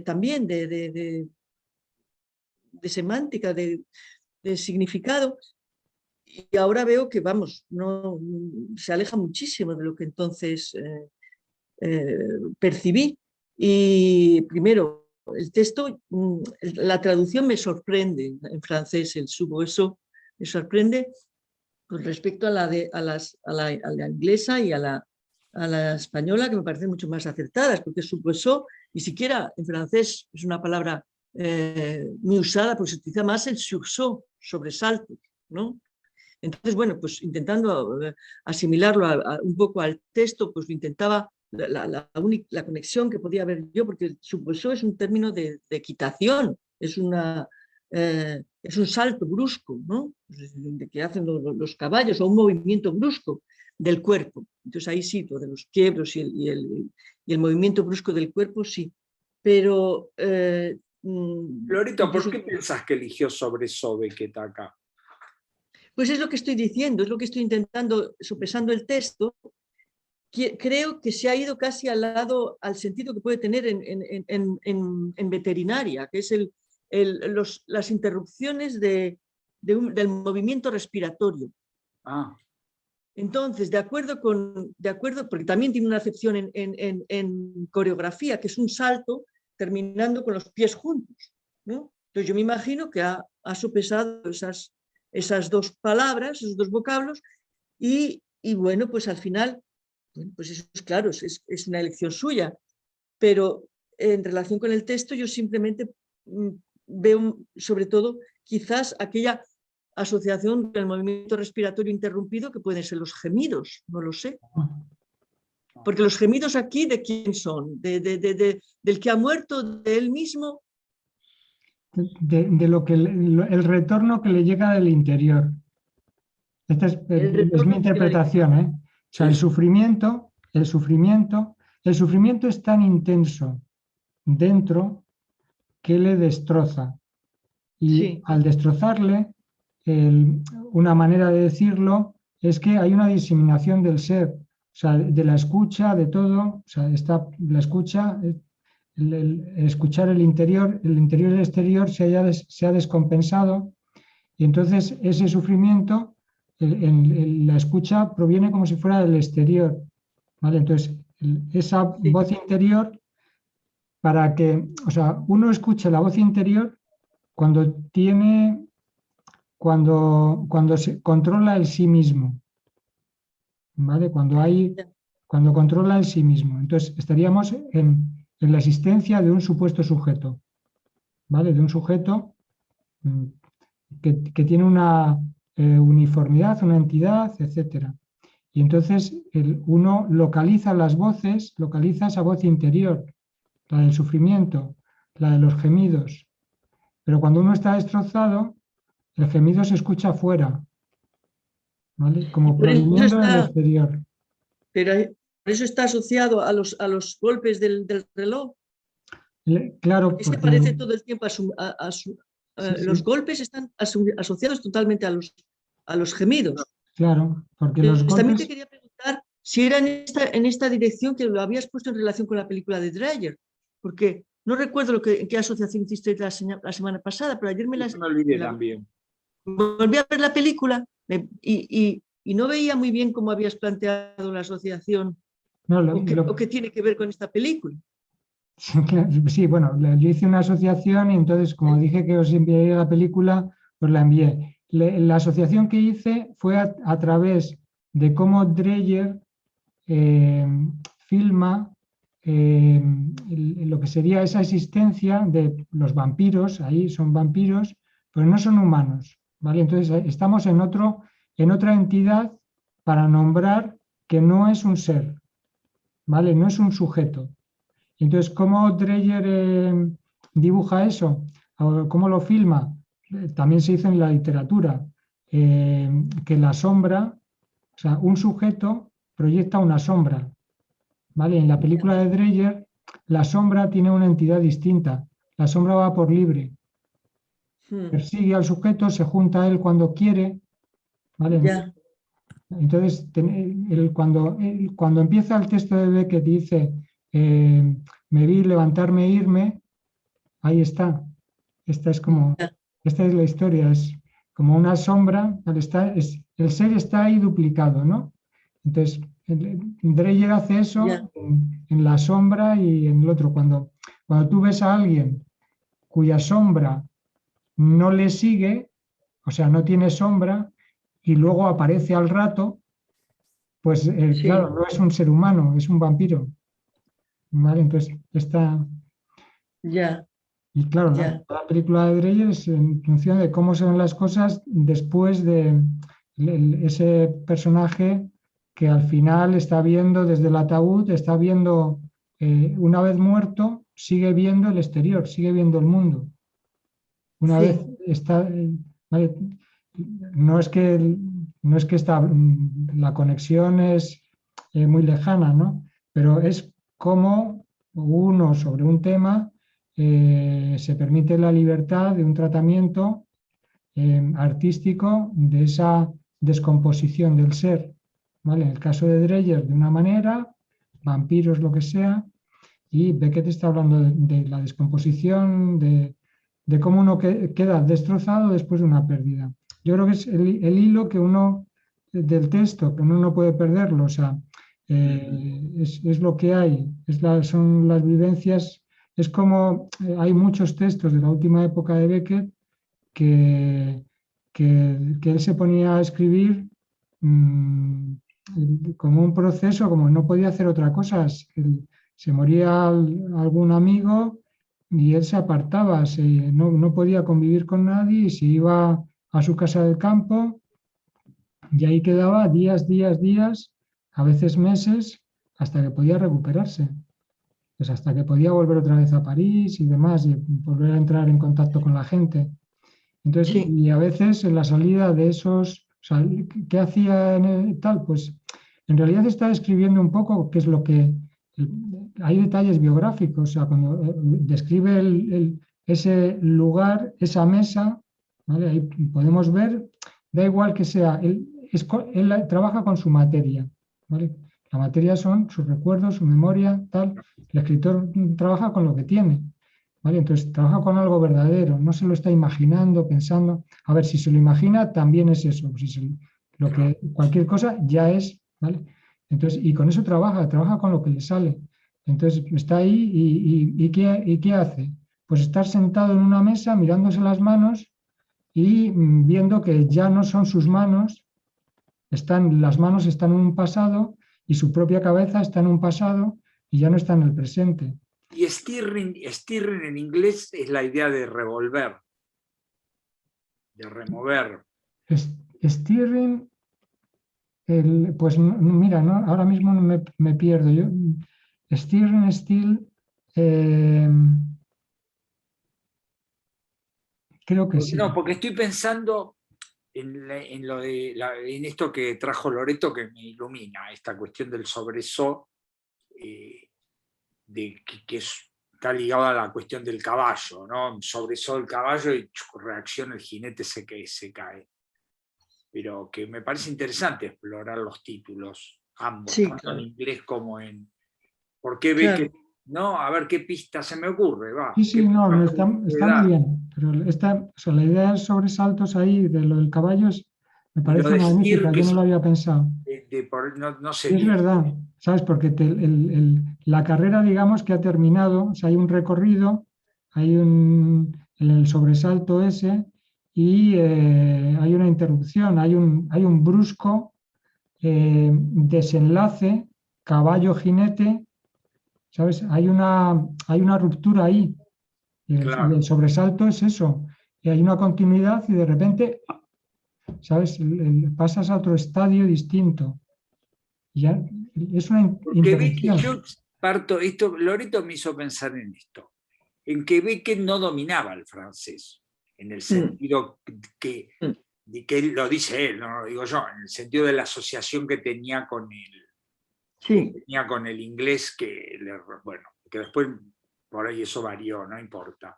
también de semántica, de significado. Y ahora veo que, vamos, no, se aleja muchísimo de lo que entonces percibí. Y primero, el texto, la traducción me sorprende, en francés, el subverso me sorprende con respecto a la inglesa y a la española, que me parecen mucho más acertadas, porque subverso ni siquiera en francés es una palabra muy usada, porque se utiliza más el sursaut, sobresalto, ¿no? Entonces, bueno, pues intentando asimilarlo un poco al texto, pues intentaba la conexión que podía haber yo, porque el subverso es un término de equitación, es un salto brusco, ¿no? Que hacen los caballos, o un movimiento brusco del cuerpo. Entonces ahí sí, lo de los quiebros y el movimiento brusco del cuerpo, sí. Pero... Lorito, ¿por qué pensás que eligió sobreso Beckett acá? Pues es lo que estoy diciendo, es lo que estoy intentando, sopesando el texto. Creo que se ha ido casi al sentido que puede tener en veterinaria, que es las interrupciones del movimiento respiratorio. Ah. Entonces, de acuerdo, porque también tiene una acepción en coreografía, que es un salto terminando con los pies juntos, ¿no? Entonces yo me imagino que ha sopesado esas dos palabras, esos dos vocablos, y bueno, pues al final, bueno, pues eso es claro, es una elección suya, pero en relación con el texto yo simplemente veo sobre todo quizás aquella asociación con el movimiento respiratorio interrumpido que pueden ser los gemidos, no lo sé. Porque los gemidos aquí, ¿de quién son? ¿Del que ha muerto, de él mismo? De lo que el retorno que le llega del interior. Esta es mi interpretación, ¿eh? O sea, el sufrimiento es tan intenso dentro que le destroza. Y sí, al destrozarle, una manera de decirlo es que hay una diseminación del ser, o sea, de la escucha, de todo, o sea, está la escucha, el escuchar el interior y el exterior se ha descompensado, y entonces ese sufrimiento, la escucha proviene como si fuera del exterior, ¿vale? Entonces, esa voz interior, para que, o sea, uno escuche la voz interior cuando se controla el sí mismo, ¿vale? Cuando controla el sí mismo. Entonces, estaríamos en la existencia de un supuesto sujeto, ¿vale? De un sujeto que tiene una uniformidad, una entidad, etc. Y entonces uno localiza las voces, localiza esa voz interior, la del sufrimiento, la de los gemidos. Pero cuando uno está destrozado, el gemido se escucha afuera, ¿vale? Como proviniendo del exterior. Pero por eso está asociado a los golpes del reloj. Claro, es que parece todo el tiempo los golpes están asociados totalmente a los gemidos. Claro, porque los golpes... También te quería preguntar si era en esta dirección que lo habías puesto en relación con la película de Dreyer, porque no recuerdo en qué asociación hiciste la semana pasada, pero ayer me olvidé también. Volví a ver la película y no veía muy bien cómo habías planteado la asociación o qué tiene que ver con esta película. Sí, bueno, yo hice una asociación y entonces, como dije que os enviaría la película, os la envié. La asociación que hice fue a través de cómo Dreyer filma lo que sería esa existencia de los vampiros. Ahí son vampiros, pero no son humanos, ¿vale? Entonces estamos en otra entidad para nombrar que no es un ser, ¿vale? No es un sujeto. Entonces, ¿cómo Dreyer dibuja eso? ¿Cómo lo filma? También se hizo en la literatura. que la sombra, o sea, un sujeto proyecta una sombra, ¿vale? En la película de Dreyer, la sombra tiene una entidad distinta. La sombra va por libre, persigue al sujeto, se junta a él cuando quiere, ¿vale? Ya, Entonces, cuando empieza el texto de Beckett dice, me vi levantarme e irme, ahí está. Esta ya, esta es la historia, es como una sombra, el ser está ahí duplicado, ¿no? Entonces, Dreyer hace ya, eso en la sombra y en el otro. Cuando tú ves a alguien cuya sombra no le sigue, o sea, no tiene sombra, y luego aparece al rato, pues claro, sí, no es un ser humano, es un vampiro. ¿Vale? Entonces, ya, y claro, ya, la película de Dreyer es en función de cómo se ven las cosas después de ese personaje que al final está viendo desde el ataúd, está viendo, una vez muerto, sigue viendo el exterior, sigue viendo el mundo. Una vez sí, está, ¿vale? No es que, no es que la conexión es muy lejana, ¿no? Pero es como uno sobre un tema se permite la libertad de un tratamiento artístico de esa descomposición del ser, ¿vale? En el caso de Dreyer de una manera, vampiros, lo que sea, y Beckett está hablando de la descomposición, de cómo uno queda destrozado después de una pérdida. Yo creo que es el hilo que uno, del texto, que uno no puede perderlo, o sea, es lo que hay, son las vivencias, es como hay muchos textos de la última época de Beckett que, que él se ponía a escribir como un proceso, como no podía hacer otra cosa. Se moría algún amigo y él se apartaba, no podía convivir con nadie y se iba a su casa del campo y ahí quedaba días, días, días, a veces meses, hasta que podía recuperarse. Pues hasta que podía volver otra vez a París y demás, y volver a entrar en contacto con la gente. Entonces, sí, y a veces en la salida de esos, o sea, ¿qué hacía en tal? Pues en realidad está describiendo un poco qué es lo que... Hay detalles biográficos, o sea, cuando describe ese lugar, esa mesa, ¿vale? Ahí podemos ver, da igual que sea, él trabaja con su materia, ¿vale? La materia son sus recuerdos, su memoria, tal. El escritor trabaja con lo que tiene. ¿Vale? Entonces trabaja con algo verdadero, no se lo está imaginando, pensando. A ver, si se lo imagina, también es eso. Cualquier cosa ya es, ¿vale? Entonces, y con eso trabaja con lo que le sale. Entonces está ahí y ¿qué hace? Pues estar sentado en una mesa mirándose las manos y viendo que ya no son sus manos, las manos están en un pasado y su propia cabeza está en un pasado y ya no está en el presente. Y stirring en inglés es la idea de revolver, de remover. Steering, pues mira, ¿no? Ahora mismo me pierdo. Steering, Steel, creo que sí. No, porque estoy pensando en esto que trajo Loreto, que me ilumina, esta cuestión del sobreso, que está ligado a la cuestión del caballo, ¿no? Sobreso el caballo y reacciona el jinete, se cae. Pero que me parece interesante explorar los títulos, ambos, sí, tanto en claro, inglés como en... ¿Por qué ve que... claro, No, a ver qué pista se me ocurre, va. Sí, ¿Qué sí, no, pista puede está muy dar? bien. Pero o sea, la idea de sobresaltos ahí, de lo del caballo, me Y lo parece de Stir, magnífica. que Yo no es lo había pensado. no sé Y es bien. verdad, ¿sabes? Porque la carrera, digamos, que ha terminado, o sea, hay un recorrido, el sobresalto ese, y hay una interrupción, hay un brusco desenlace, caballo-jinete, ¿sabes? Hay una ruptura ahí, y el Claro. sobresalto es eso, y hay una continuidad y de repente, ¿sabes? Pasas a otro estadio distinto. Ya, es una Porque ve que interrupción. yo parto, Loreto me hizo pensar en esto, en que ve que no dominaba el francés, en el mm, sentido que mm, y que lo dice él, no lo digo yo, en el sentido de la asociación que tenía con el inglés, bueno, que después por ahí eso varió, no importa.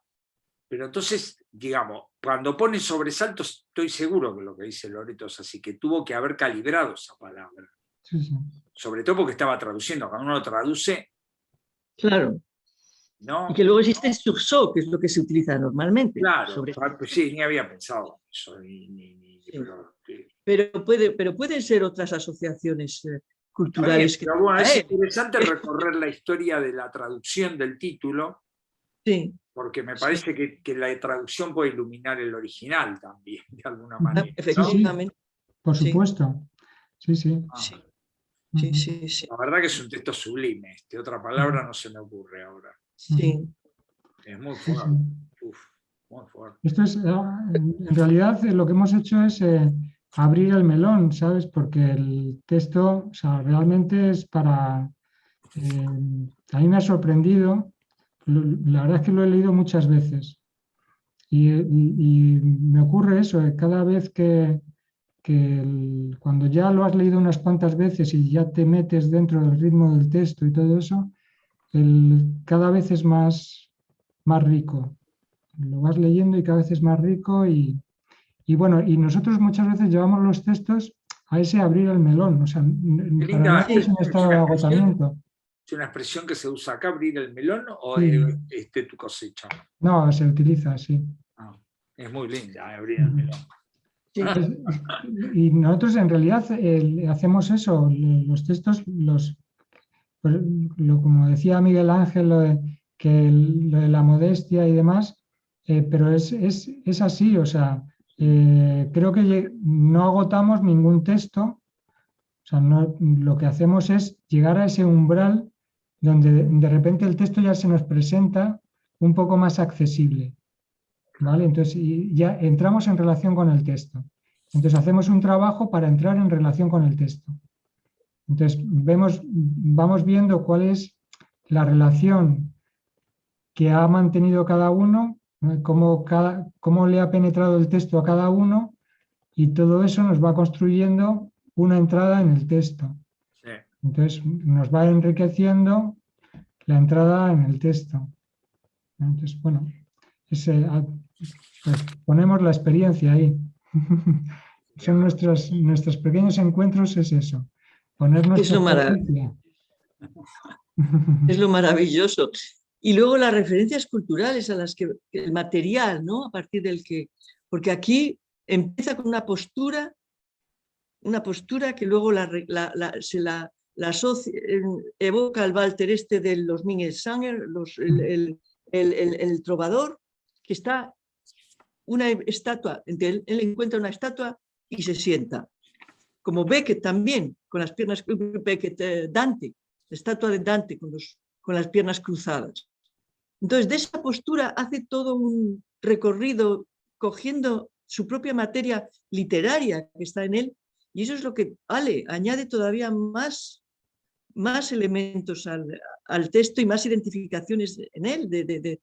Pero entonces, digamos, cuando pone sobresaltos, estoy seguro que lo que dice Loreto es así, que tuvo que haber calibrado esa palabra. Sí, sí. Sobre todo porque estaba traduciendo. Cuando uno lo traduce, Claro. ¿no? Y que luego existe el sursaut, que es lo que se utiliza normalmente. Claro, pues sí, ni había pensado eso. Sí. Pero pueden ser otras asociaciones culturales. Bien, pero bueno, es interesante recorrer la historia de la traducción del título, sí, porque me parece que la traducción puede iluminar el original también, de alguna Ujú. manera. ¿no? efectivamente. Por supuesto. Sí, sí. Sí, Ujú. sí, sí. La verdad que es un texto sublime. Otra palabra no se me ocurre ahora. Sí. Es muy Sí, fuerte. sí. Uf, muy fuerte. Esto es, en realidad, lo que hemos hecho es abrir el melón, ¿sabes? Porque el texto, o sea, realmente es para... a mí me ha sorprendido, la verdad es que lo he leído muchas veces y me ocurre eso, cada vez cuando ya lo has leído unas cuantas veces y ya te metes dentro del ritmo del texto y todo eso, cada vez es más rico. Lo vas leyendo y cada vez es más rico y bueno, y nosotros muchas veces llevamos los textos a ese abrir el melón, o sea, para Linda, nadie es un estado de agotamiento. ¿Es una expresión que se usa acá, abrir el melón, o Sí. es tu cosecha? No, se utiliza, sí. Es muy linda, abrir el melón. Sí. Y nosotros en realidad hacemos eso, los textos, pues, como decía Miguel Ángel, lo de la modestia y demás, pero es así, o sea, creo que no agotamos ningún texto, o sea, lo que hacemos es llegar a ese umbral donde de repente el texto ya se nos presenta un poco más accesible, ¿vale? Entonces ya entramos en relación con el texto. Entonces hacemos un trabajo para entrar en relación con el texto. Entonces vamos viendo cuál es la relación que ha mantenido cada uno, cómo le ha penetrado el texto a cada uno, y todo eso nos va construyendo una entrada en el texto. Sí. Entonces nos va enriqueciendo la entrada en el texto. Entonces, bueno, pues ponemos la experiencia ahí. Son nuestros pequeños encuentros, es eso, poner nuestra experiencia. Es lo maravilloso. Y luego las referencias culturales a las que el material, ¿no? A partir del que, porque aquí empieza con una postura que luego se la asocia, evoca al Walter este de los Minnesänger, el trovador, que está una estatua, él encuentra una estatua y se sienta. Como Beckett también, con las piernas, Dante, la estatua de Dante con las piernas cruzadas. Entonces, de esa postura hace todo un recorrido cogiendo su propia materia literaria que está en él, y eso es lo que añade todavía más elementos al texto y más identificaciones en él de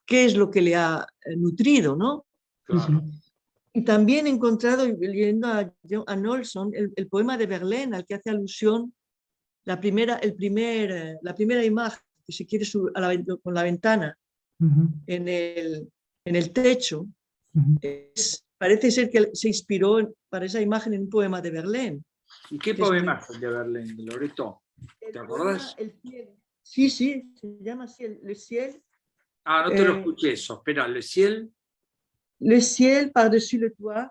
qué es lo que le ha nutrido, ¿no? Claro. Y también he encontrado, leyendo a Nolson, el poema de Verlaine, al que hace alusión la primera imagen, que se quiere con la ventana en el techo, parece ser que se inspiró para esa imagen en un poema de Verlaine. ¿Y qué poema es el de Verlaine, Loreto? ¿Te acordás? El cielo. Sí, se llama así, Le Ciel. No te lo escuché eso. Espera, Le Ciel. Le ciel par-dessus le toit,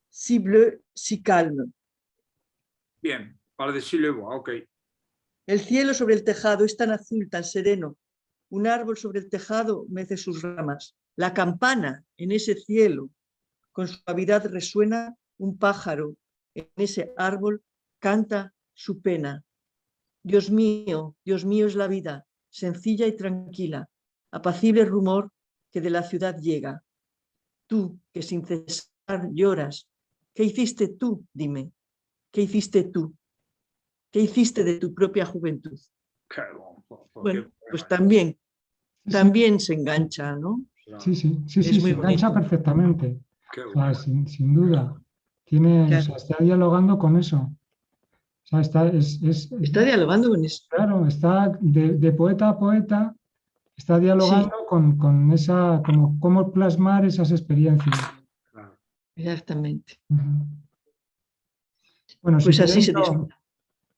si bleu, si calme. Bien, par-dessus le toit, ok. El cielo sobre el tejado es tan azul, tan sereno. Un árbol sobre el tejado mece sus ramas. La campana en ese cielo, con suavidad resuena. Un pájaro en ese árbol canta su pena. Dios mío es la vida, sencilla y tranquila, apacible rumor que de la ciudad llega. Tú, que sin cesar lloras, ¿qué hiciste tú? Dime, ¿qué hiciste tú? ¿Qué hiciste de tu propia juventud? Bueno, pues también se engancha, ¿no? Sí, Es se muy engancha bonito. perfectamente. Qué O bueno. sea, sin duda. Tiene, o Claro. sea, está dialogando con eso. O sea, Está dialogando con eso. claro, está de poeta a poeta, está dialogando con esa, como cómo plasmar esas experiencias. Claro. Exactamente. Ujú. Bueno, si Pues así queréis, se disfruta.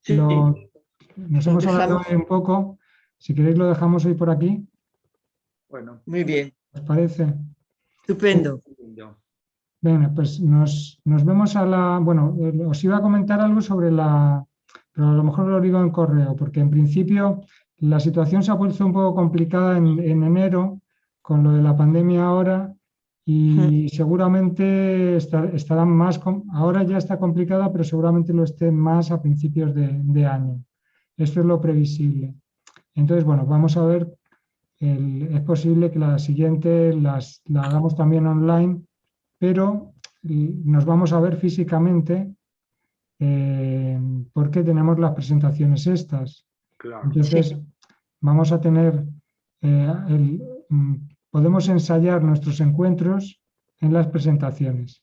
Sí, nos lo hemos hablado dejamos. hoy un poco. Si queréis, lo dejamos hoy por aquí. Bueno, Muy bien. ¿Os parece? Estupendo. lindo. Venga, pues nos vemos a la... Bueno, os iba a comentar algo sobre la... Pero a lo mejor lo digo en correo, porque en principio la situación se ha puesto un poco complicada en enero con lo de la pandemia ahora y seguramente estarán más... Ahora ya está complicada, pero seguramente lo esté más a principios de año. Esto es lo previsible. Entonces, bueno, vamos a ver. Es posible que la siguiente la hagamos también online, pero nos vamos a ver físicamente porque tenemos las presentaciones estas. Claro. Entonces, vamos a tener, podemos ensayar nuestros encuentros en las presentaciones.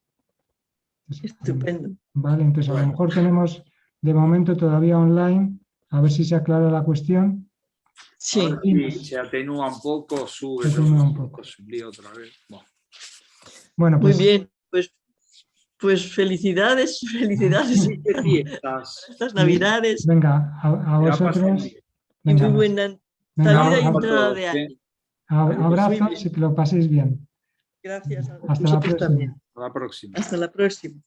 Estupendo. Vale, entonces a lo mejor tenemos de momento todavía online, a ver si se aclara la cuestión. Sí. Ahora sí, se atenúa un poco, sube, Se atenúa un poco. subí otra vez. Bueno. Bueno, Muy pues bien. Pues felicidades, felicidades Felices fiestas. estas Navidades venga, a Que la pasen vosotros. bien. y muy Venga, buena venga, salida y Abrazo a entrada todos, de año. abrazos Muy bien. y que lo paséis bien. Gracias a Hasta la vosotros próxima. también. Hasta la próxima. Hasta la próxima.